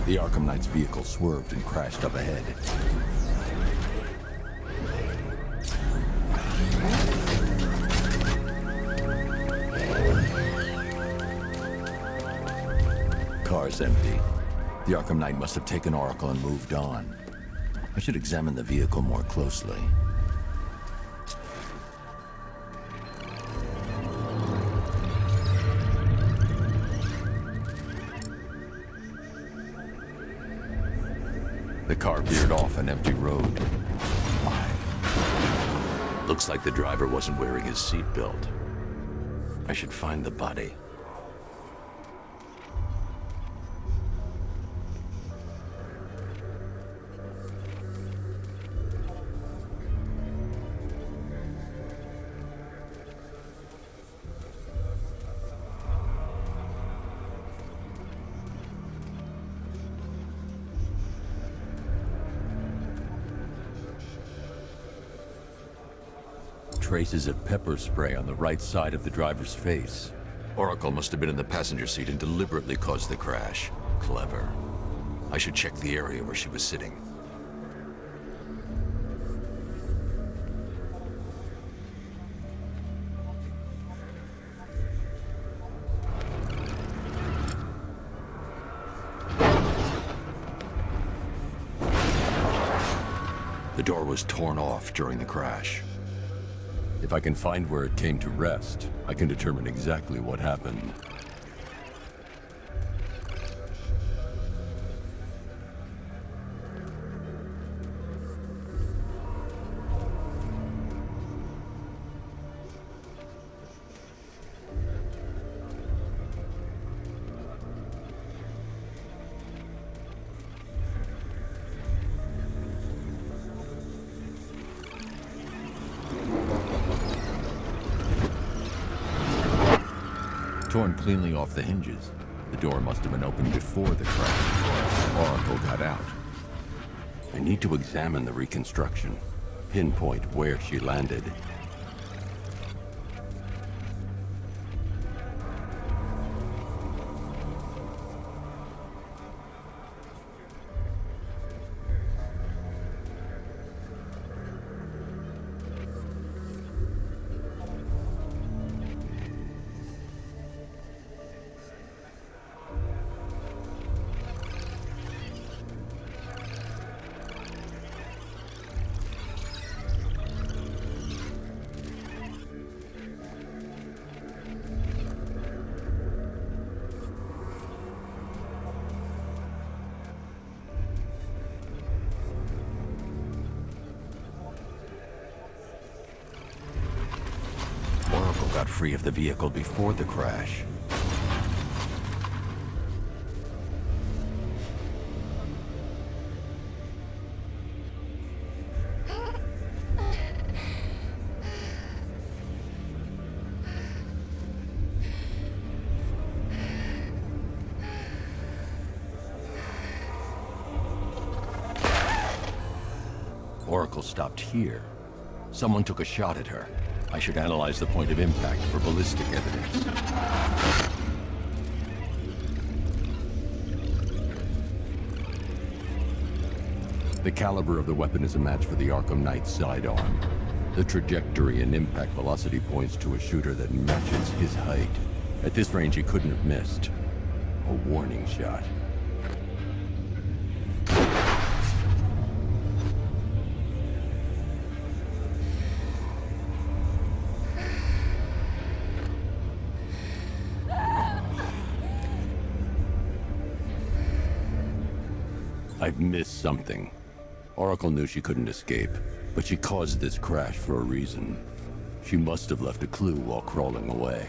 The Arkham Knight's vehicle swerved and crashed up ahead. Car's empty. The Arkham Knight must have taken Oracle and moved on. I should examine the vehicle more closely. The car veered off an empty road. Looks like the driver wasn't wearing his seatbelt. I should find the body. Traces of pepper spray on the right side of the driver's face. Oracle must have been in the passenger seat and deliberately caused the crash. Clever. I should check the area where she was sitting. The door was torn off during the crash. If I can find where it came to rest, I can determine exactly what happened. Torn cleanly off the hinges. The door must have been opened before the crash. Oracle got out. I need to examine the reconstruction, pinpoint where she landed. Got free of the vehicle before the crash. Oracle stopped here. Someone took a shot at her. I should analyze the point of impact for ballistic evidence. The caliber of the weapon is a match for the Arkham Knight's sidearm. The trajectory and impact velocity points to a shooter that matches his height. At this range, he couldn't have missed. A warning shot. I've missed something. Oracle knew she couldn't escape, but she caused this crash for a reason. She must have left a clue while crawling away.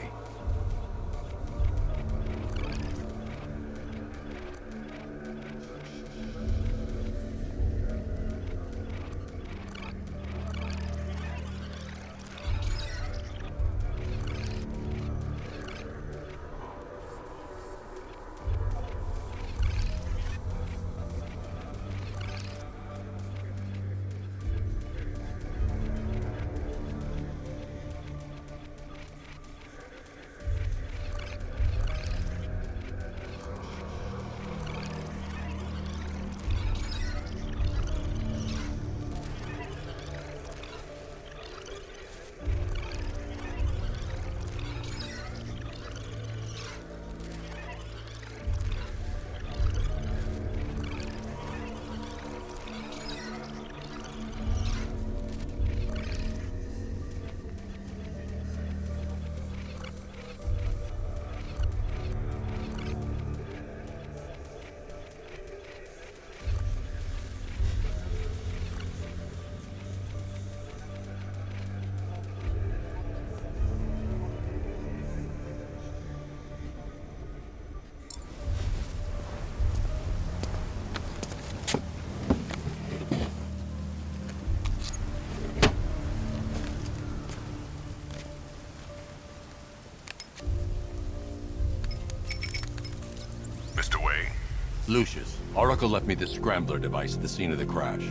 Lucius, Oracle left me the scrambler device at the scene of the crash.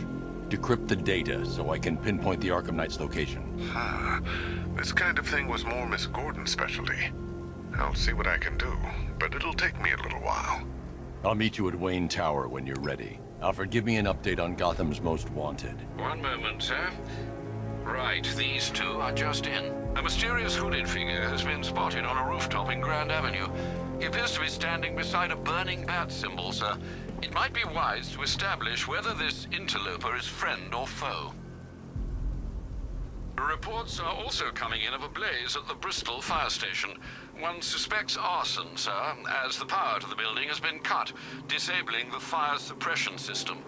Decrypt the data so I can pinpoint the Arkham Knight's location. This kind of thing was more Miss Gordon's specialty. I'll see what I can do, but it'll take me a little while. I'll meet you at Wayne Tower when you're ready. Alfred, give me an update on Gotham's Most Wanted. One moment, sir. Right, these two are just in. A mysterious hooded figure has been spotted on a rooftop in Grand Avenue. He appears to be standing beside a burning bat symbol, sir. It might be wise to establish whether this interloper is friend or foe. Reports are also coming in of a blaze at the Bristol fire station. One suspects arson, sir, as the power to the building has been cut, disabling the fire suppression system.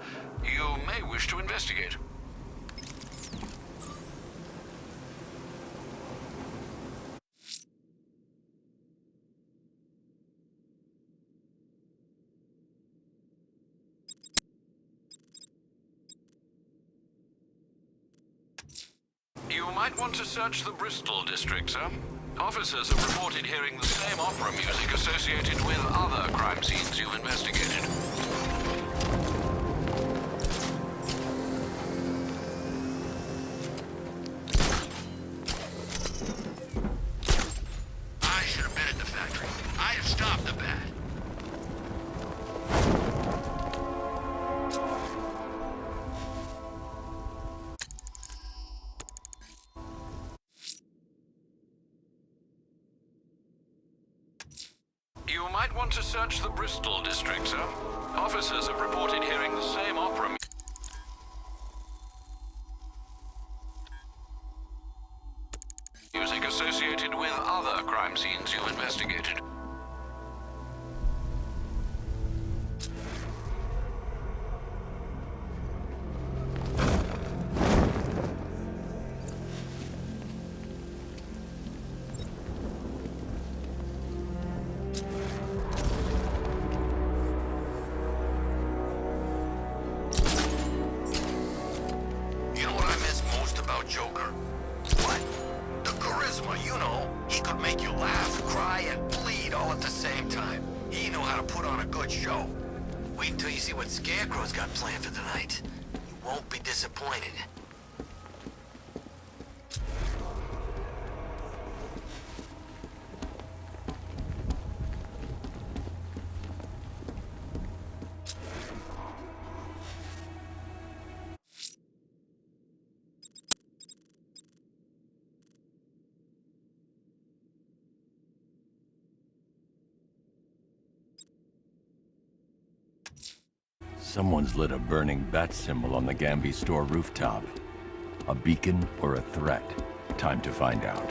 You may wish to investigate. You might want to search the Bristol district, sir. Officers have reported hearing the same opera music associated with other crime scenes you've investigated. I should have been at the factory. I have stopped the bat. You might want to search the Bristol district, sir. Officers have reported hearing the same opera music associated with other crime scenes you've investigated. Joker. What? The charisma, you know. He could make you laugh, cry, and bleed all at the same time. He knew how to put on a good show. Wait until you see what Scarecrow's got planned for tonight. You won't be disappointed. Someone's lit a burning bat symbol on the Gamby store rooftop. A beacon or a threat? Time to find out.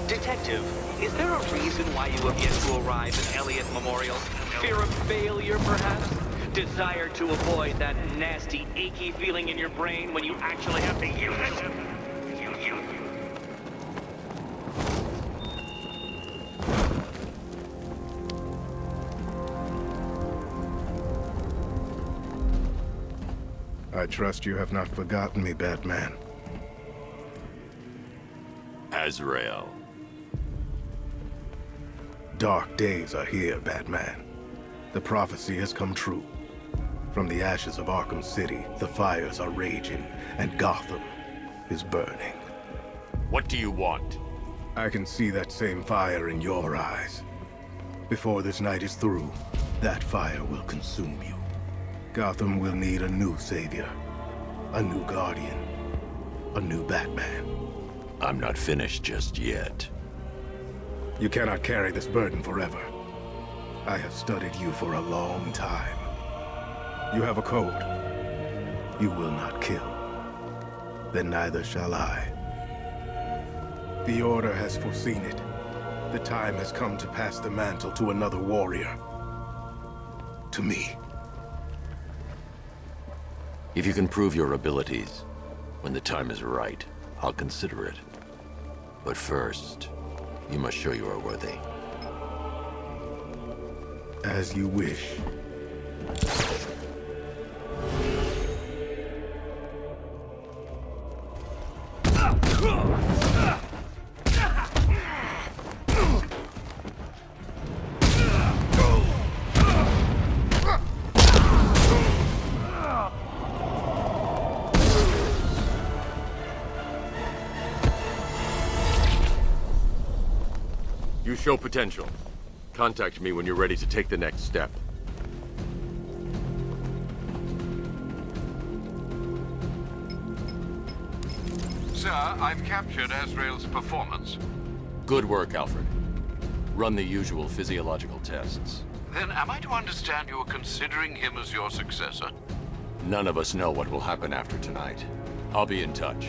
Detective, is there a reason why you have yet to arrive at Elliott Memorial? Fear of failure, perhaps? Desire to avoid that nasty, achy feeling in your brain when you actually have to use it? I trust you have not forgotten me, Batman. Azrael. Dark days are here, Batman. The prophecy has come true. From the ashes of Arkham City, the fires are raging, and Gotham is burning. What do you want? I can see that same fire in your eyes. Before this night is through, that fire will consume you. Gotham will need a new savior, a new guardian, a new Batman. I'm not finished just yet. You cannot carry this burden forever. I have studied you for a long time. You have a code. You will not kill. Then neither shall I. The Order has foreseen it. The time has come to pass the mantle to another warrior. To me. If you can prove your abilities, when the time is right, I'll consider it. But first, you must show you are worthy. As you wish. show potential. Contact me when you're ready to take the next step. Sir, I've captured Azrael's performance. Good work, Alfred. Run the usual physiological tests. Then am I to understand you are considering him as your successor? None of us know what will happen after tonight. I'll be in touch.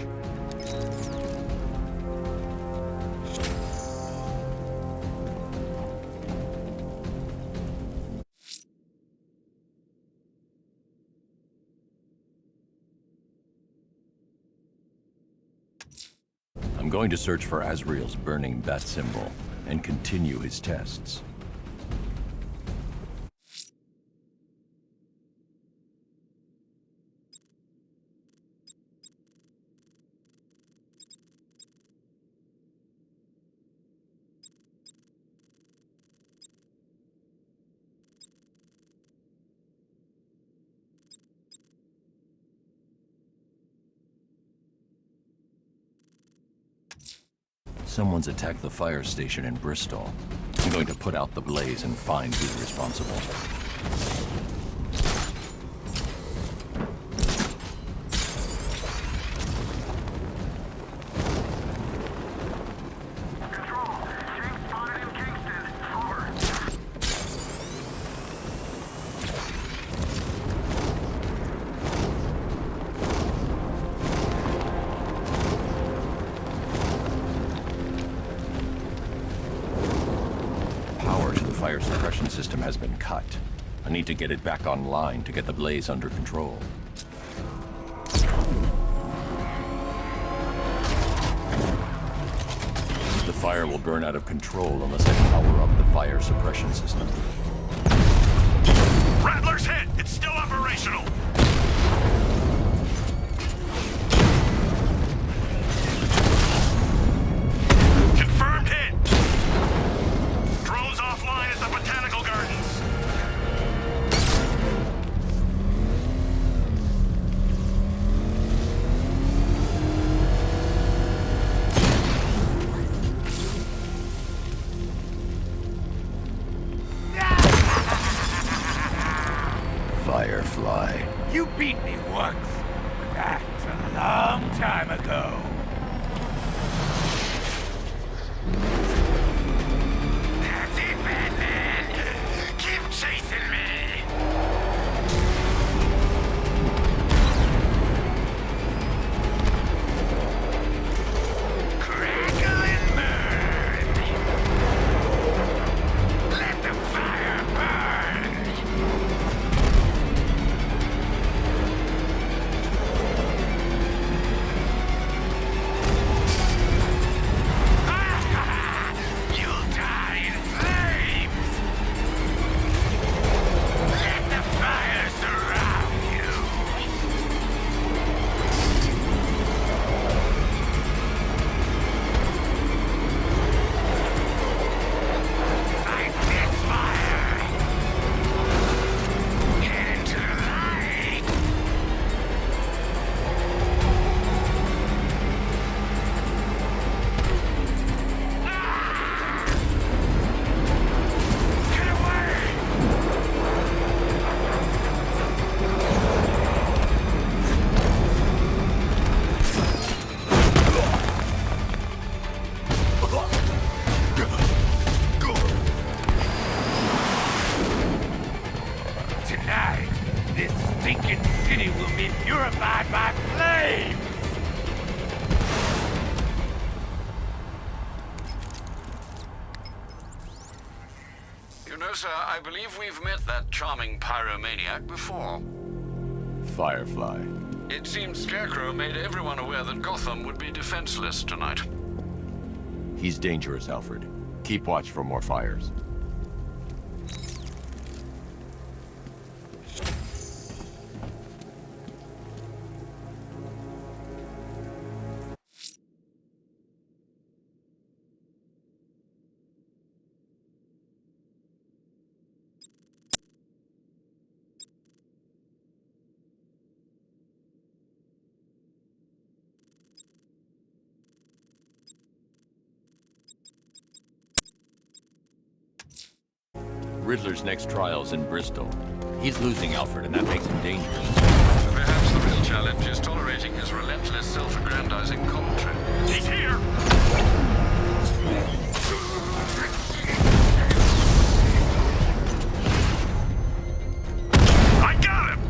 I'm going to search for Azrael's burning bat symbol and continue his tests. Someone's attacked the fire station in Bristol. I'm going to put out the blaze and find who's responsible. Fire suppression system has been cut. I need to get it back online to get the blaze under control. The fire will burn out of control unless I power up the fire suppression system. Rattler's hit! It's still operational! Confirmed hit! Drones offline at the Botanical Gardens. Firefly. You beat me once. That's a long time ago. That's it, Batman! Keep chasing me! Crackle and burn! Let the fire burn! You'll die in flames! Let the fire surround you! Fight this fire! Get into the light! Get away! Tonight, this stinking city will be purified by flames! You know, sir, I believe we've met that charming pyromaniac before. Firefly. It seems Scarecrow made everyone aware that Gotham would be defenseless tonight. He's dangerous, Alfred. Keep watch for more fires. Riddler's next trial's in Bristol. He's losing Alfred, and that makes him dangerous. Perhaps the real challenge is tolerating his relentless self-aggrandizing commentary. He's here! I got him!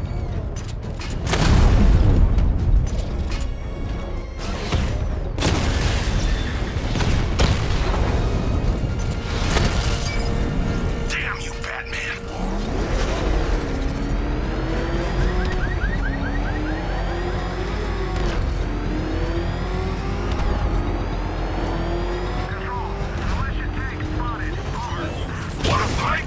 Damn you, Batman! What a fight!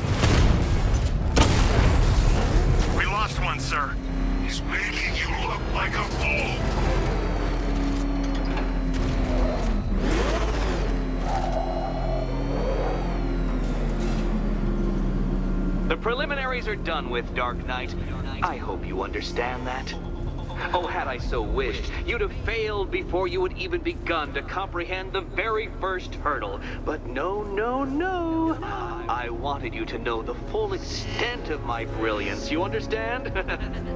We lost one, sir. He's making you look like a fool. The preliminaries are done with, Dark Knight. I hope you understand that. Oh, had I so wished, you'd have failed before you had even begun to comprehend the very first hurdle. But no, no, no. I wanted you to know the full extent of my brilliance, you understand?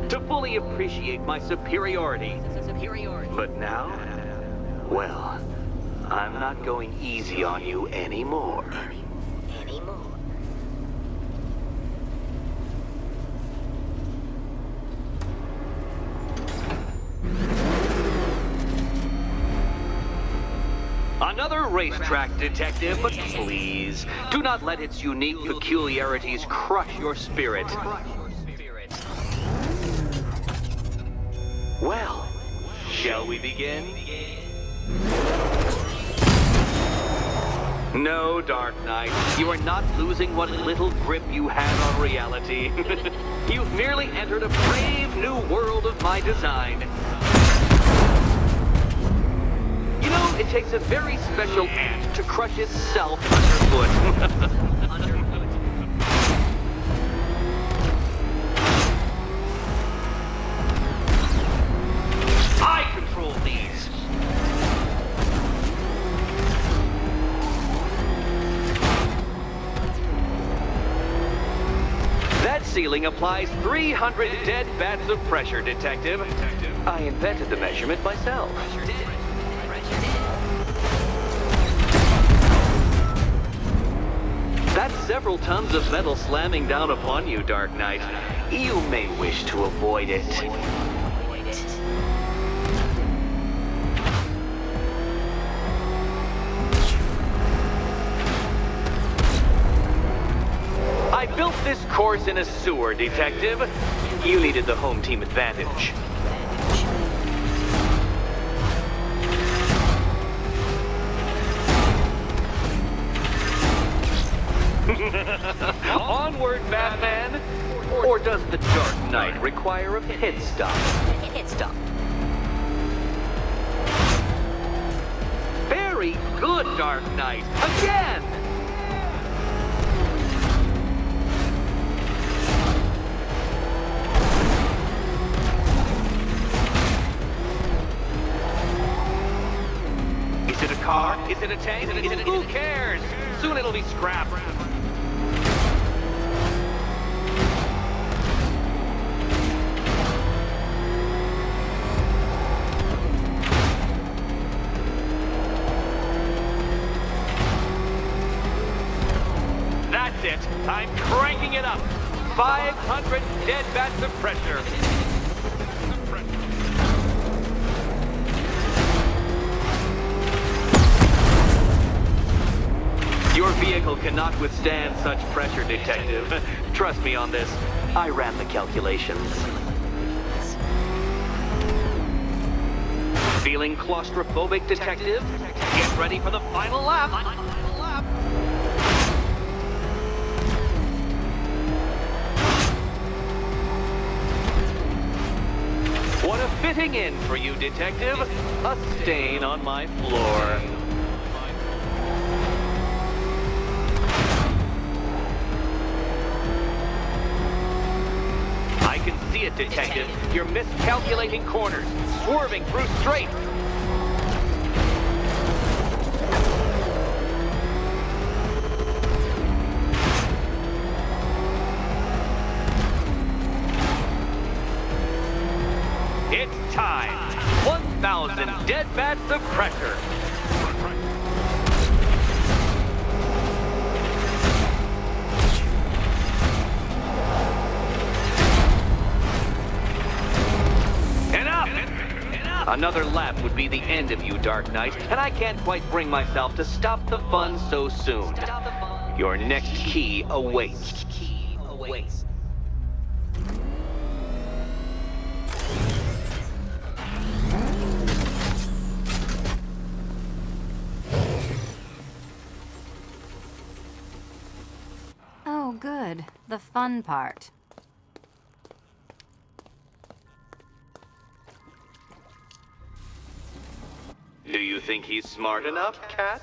To fully appreciate my superiority. But now, well, I'm not going easy on you anymore. Another racetrack, detective, but please, do not let its unique peculiarities crush your spirit. Well, shall we begin? No, Dark Knight, you are not losing what little grip you had on reality. You've merely entered a brave new world of my design. You know, it takes a very special ant to crush itself underfoot. I control these. That ceiling applies 300 dead bats of pressure, Detective. I invented the measurement myself. That's several tons of metal slamming down upon you, Dark Knight. You may wish to avoid it. I built this course in a sewer, Detective. You needed the home team advantage. Onward, Batman! Or does the Dark Knight require a pit stop? Pit stop. Very good, Dark Knight! Again! Is it a car? Is it a tank? Who cares? Soon it'll be scrap. That's it. I'm cranking it up. 500 dead bats of pressure. Your vehicle cannot withstand such pressure, Detective. Trust me on this. I ran the calculations. Feeling claustrophobic, Detective? Get ready for the final lap. What a fitting end for you, Detective. A stain on my floor. I can see it, Detective. You're miscalculating corners, swerving through straights. time. 1,000 dead bat suppressor. Enough! Another lap would be the end of you, Dark Knight, and I can't quite bring myself to stop the fun so soon. Your next key awaits. Oh, good. The fun part. Do you think he's smart enough, Cat?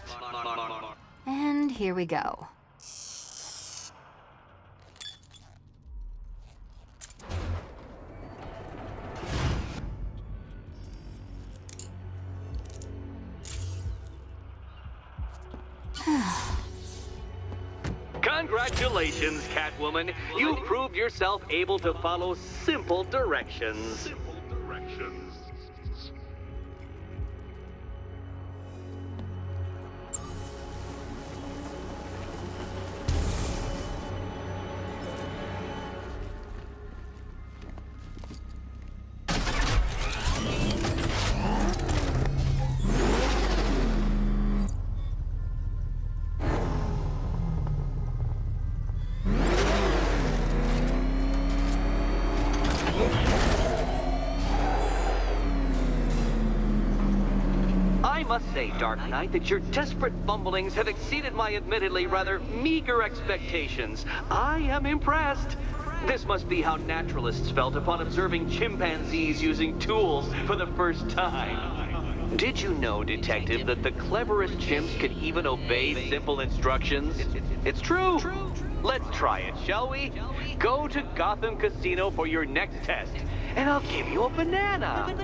And here we go. Congratulations, Catwoman. You proved yourself able to follow simple directions. I must say, Dark Knight, that your desperate fumblings have exceeded my admittedly rather meager expectations. I am impressed. This must be how naturalists felt upon observing chimpanzees using tools for the first time. Did you know, Detective, that the cleverest chimps can even obey simple instructions? It's true. Let's try it, shall we? Go to Gotham Casino for your next test, and I'll give you a banana.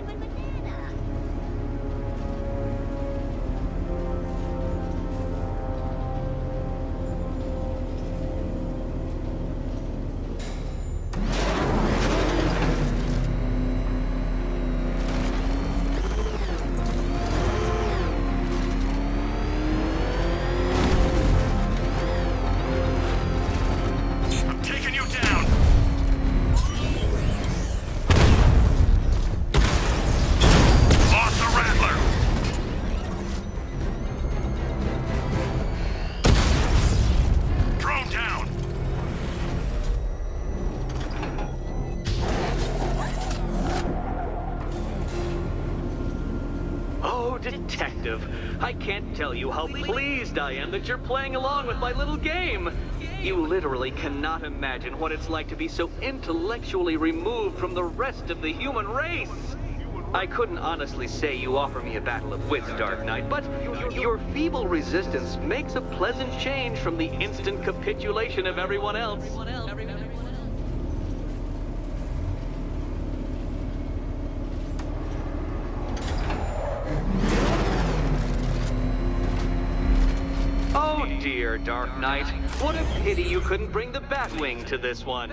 Detective, I can't tell you how pleased I am that you're playing along with my little game. You literally cannot imagine what it's like to be so intellectually removed from the rest of the human race. I couldn't honestly say you offer me a battle of wits, Dark Knight, but your feeble resistance makes a pleasant change from the instant capitulation of everyone else. Oh dear, Dark Knight. What a pity you couldn't bring the Batwing to this one.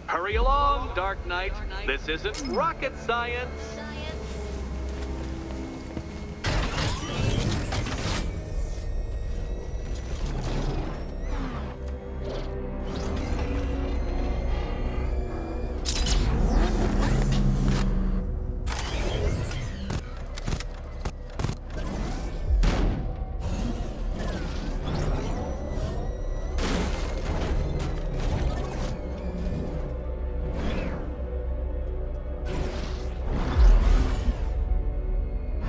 Hurry along, Dark Knight. This isn't rocket science.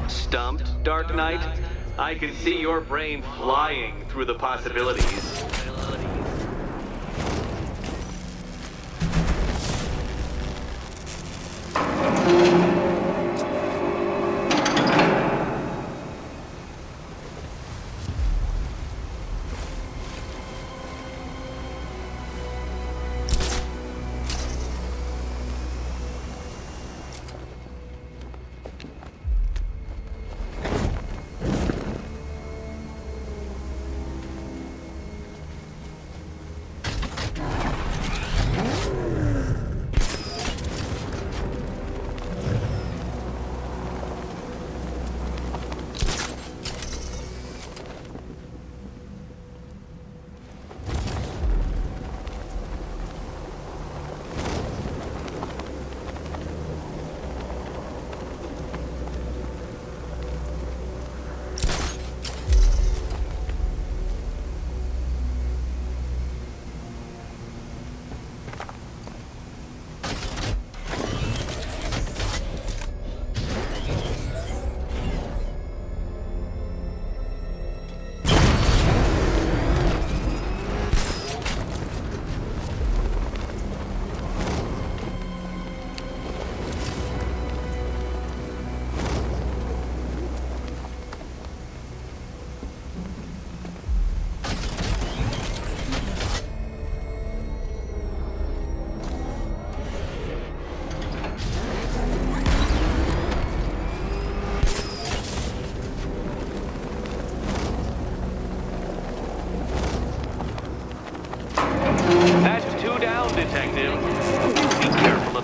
Stumped, Dark Knight? I can see your brain flying through the possibilities.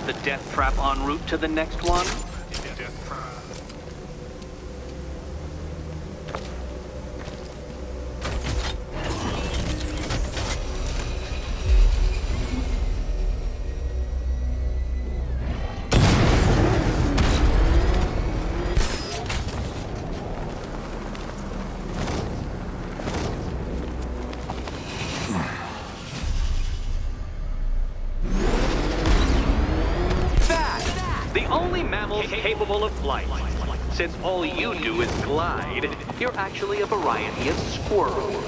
the death trap en route to the next one? Capable of flight. Since all you do is glide, you're actually a variety of squirrel.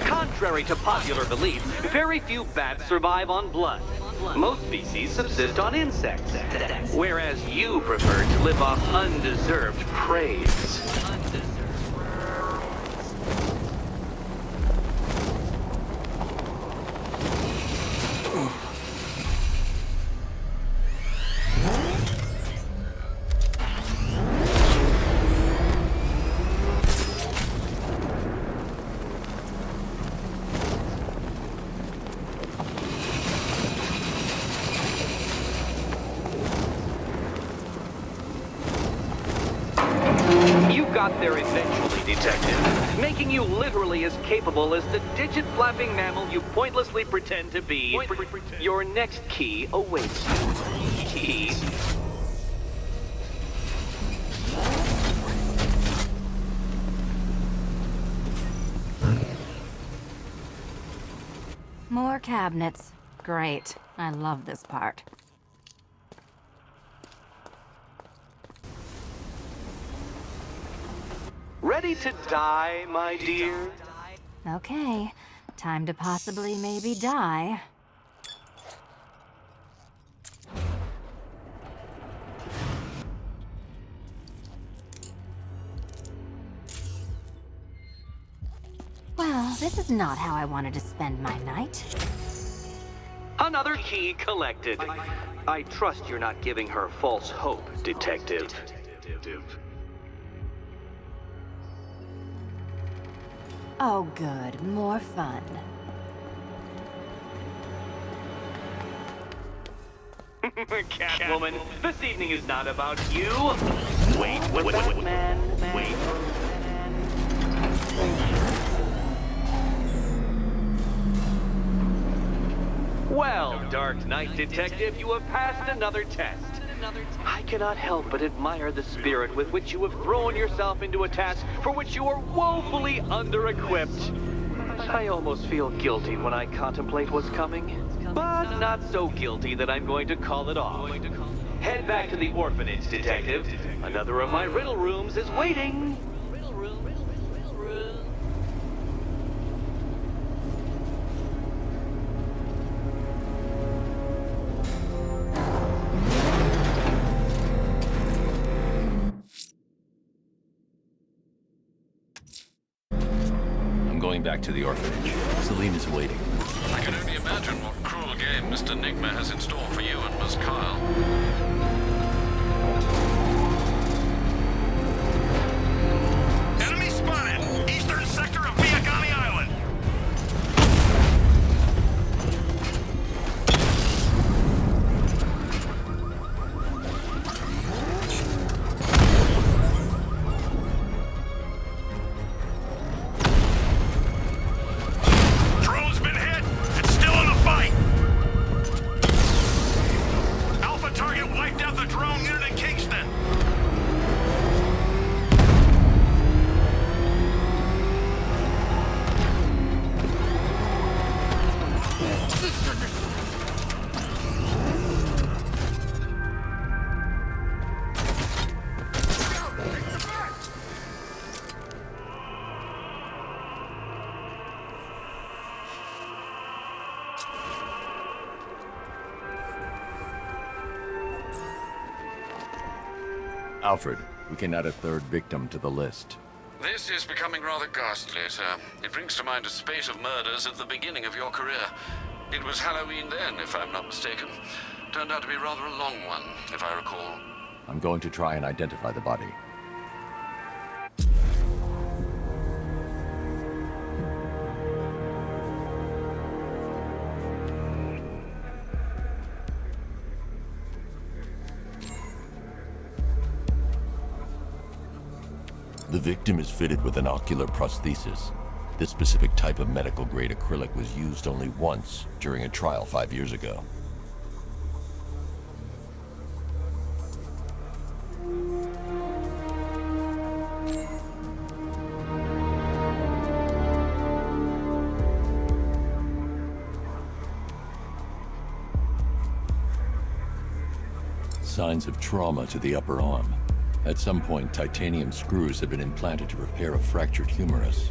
Contrary to popular belief, very few bats survive on blood. Most species subsist on insects, whereas you prefer to live off undeserved praise. Got there eventually, Detective, making you literally as capable as the digit-flapping mammal you pointlessly pretend to be. Your next key awaits you. Key. More cabinets. Great. I love this part. Ready to die, my dear? Okay. Time to possibly maybe die. Well, this is not how I wanted to spend my night. Another key collected. I trust you're not giving her false hope, Detective. Oh, good. More fun. Catwoman, this evening is not about you. Wait, man. Well, Dark Knight Detective, you have passed another test. I cannot help but admire the spirit with which you have thrown yourself into a task for which you are woefully under-equipped. I almost feel guilty when I contemplate what's coming, but not so guilty that I'm going to call it off. Head back to the orphanage, Detective. Another of my riddle rooms is waiting. Going back to the orphanage. Celine is waiting. I can only imagine what cruel game Mr. Nigma has in store for you and Miss Kyle. Enemy spotted! Eastern sector of Miyagami Island! Drone's been hit! It's still in the fight! Alpha target wiped Alfred, we can add a third victim to the list. This is becoming rather ghastly, sir. It brings to mind a spate of murders at the beginning of your career. It was Halloween then, if I'm not mistaken. Turned out to be rather a long one, if I recall. I'm going to try and identify the body. The victim is fitted with an ocular prosthesis. This specific type of medical-grade acrylic was used only once during a trial 5 years ago. Signs of trauma to the upper arm. At some point, titanium screws have been implanted to repair a fractured humerus.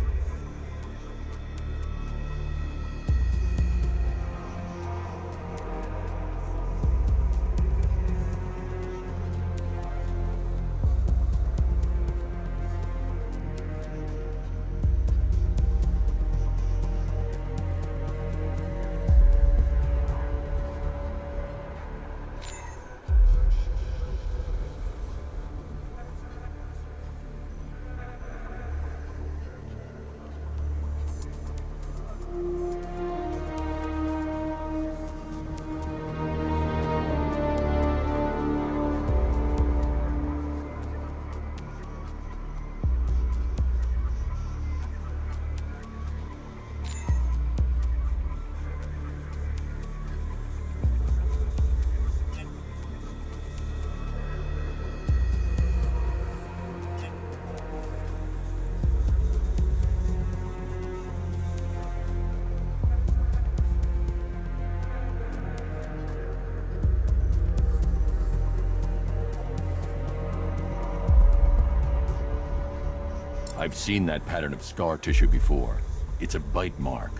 I've seen that pattern of scar tissue before. It's a bite mark.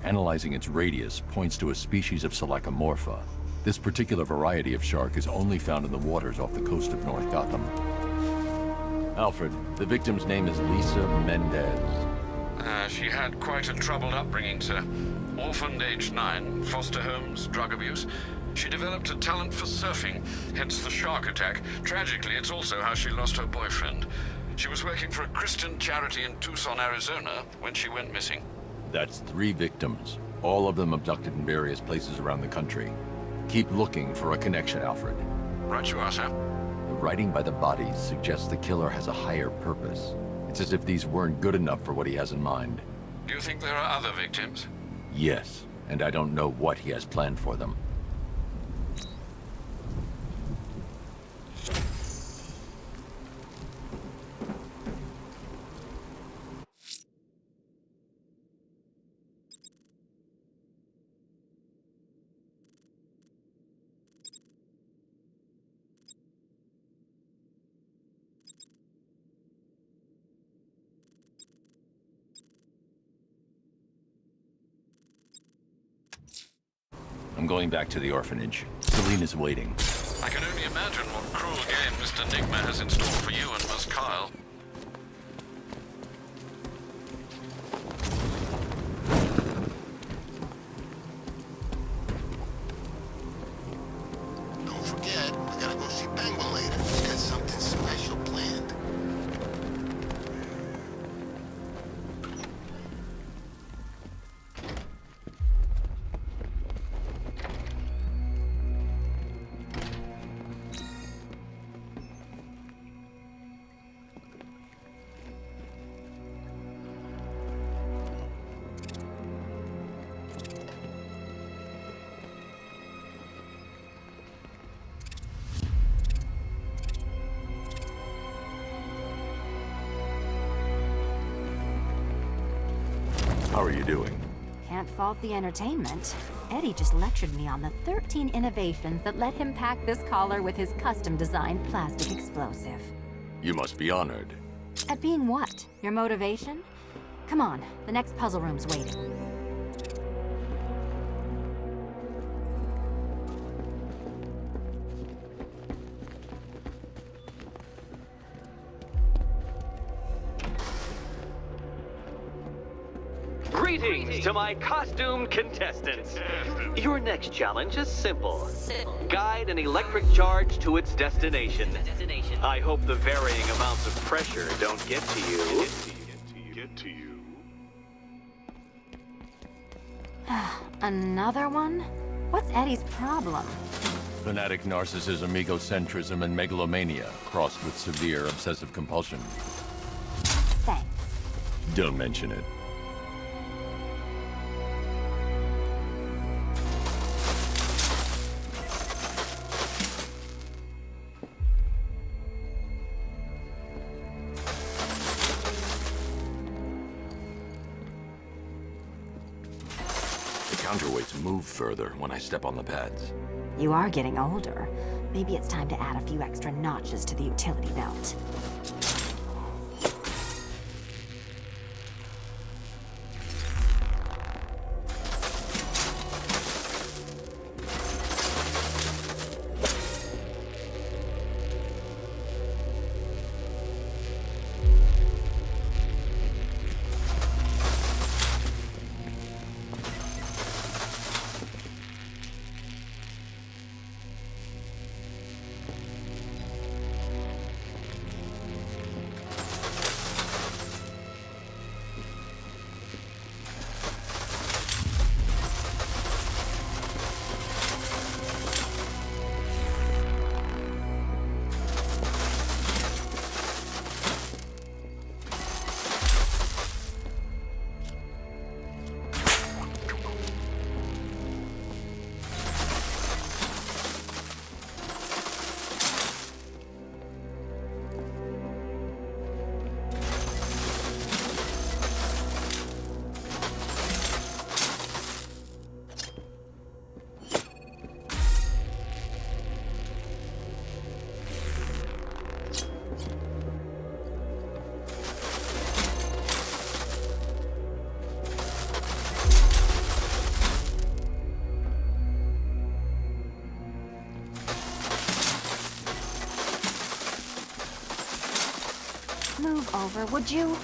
Analyzing its radius points to a species of Selachomorpha. This particular variety of shark is only found in the waters off the coast of North Gotham. Alfred, the victim's name is Lisa Mendez. She had quite a troubled upbringing, sir. Orphaned aged 9, foster homes, drug abuse. She developed a talent for surfing, hence the shark attack. Tragically, it's also how she lost her boyfriend. She was working for a Christian charity in Tucson, Arizona, when she went missing. That's 3 victims, all of them abducted in various places around the country. Keep looking for a connection, Alfred. Right you are, sir. The writing by the bodies suggests the killer has a higher purpose. It's as if these weren't good enough for what he has in mind. Do you think there are other victims? Yes, and I don't know what he has planned for them. I'm going back to the orphanage. Celine is waiting. I can only imagine what cruel game Mr. Nigma has in store for you and Miss Kyle. Don't forget, we gotta go see Penguin later. He's got something special planned. How are you doing? Can't fault the entertainment. Eddie just lectured me on the 13 innovations that let him pack this collar with his custom-designed plastic explosive. You must be honored. At being what? Your motivation? Come on, the next puzzle room's waiting. Greetings to my costumed contestants. Your next challenge is simple. Guide an electric charge to its destination. I hope the varying amounts of pressure don't get to you. Another one? What's Eddie's problem? Fanatic narcissism, egocentrism, and megalomania, crossed with severe obsessive compulsion. Thanks. Don't mention it. The counterweights move further when I step on the pads. You are getting older. Maybe it's time to add a few extra notches to the utility belt. Move over, would you?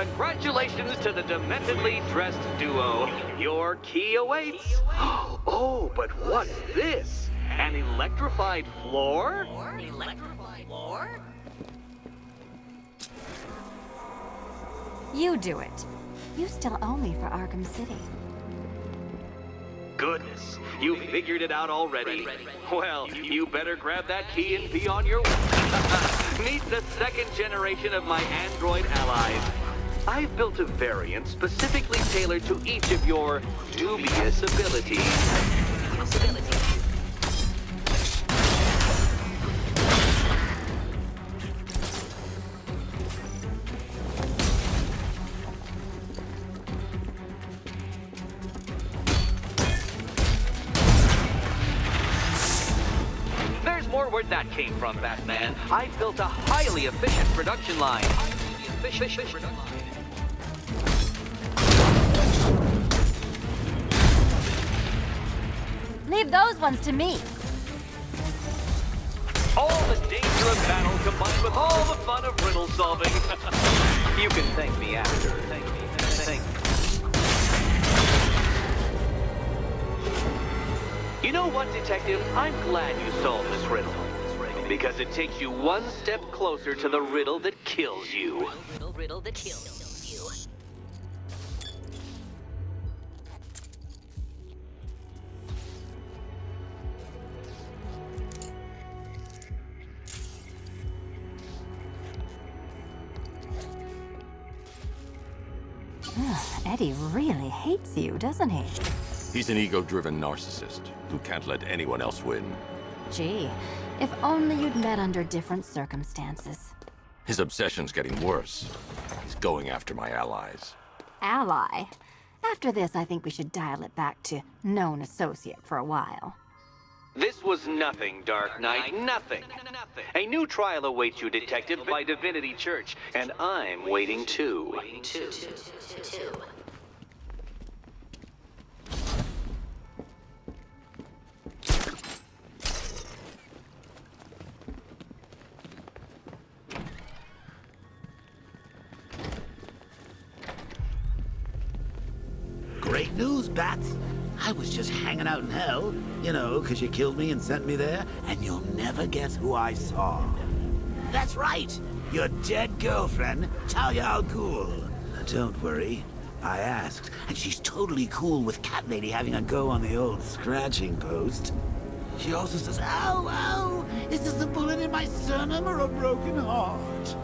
Congratulations to the dementedly dressed duo. Your key awaits. Oh, but what's this? An electrified floor? Electrified floor? You do it. You still owe me for Arkham City. Goodness, you figured it out already. Well, you better grab that key and be on your way. Meet the second generation of my android allies. I've built a variant specifically tailored to each of your dubious abilities. There's more where that came from, Batman. I've built a highly efficient production line. Leave those ones to me. All the danger of battle combined with all the fun of riddle solving. You can thank me after. Thank me. You know what, Detective? I'm glad you solved this riddle. Because it takes you one step closer to the riddle that kills you. Riddle that kills you. Eddie really hates you, doesn't he? He's an ego-driven narcissist who can't let anyone else win. Gee, if only you'd met under different circumstances. His obsession's getting worse. He's going after my allies. Ally? After this, I think we should dial it back to known associate for a while. This was nothing, Dark Knight, nothing. A new trial awaits you, Detective, by Divinity Church, and I'm waiting too. Great news, Bats. I was just hanging out in hell, you know, because you killed me and sent me there, and you'll never guess who I saw. That's right, your dead girlfriend, Talia al Ghul. Now, don't worry, I asked, and she's totally cool with Cat Lady having a go on the old scratching post. She also says, ow, ow, is this a bullet in my sternum or a broken heart?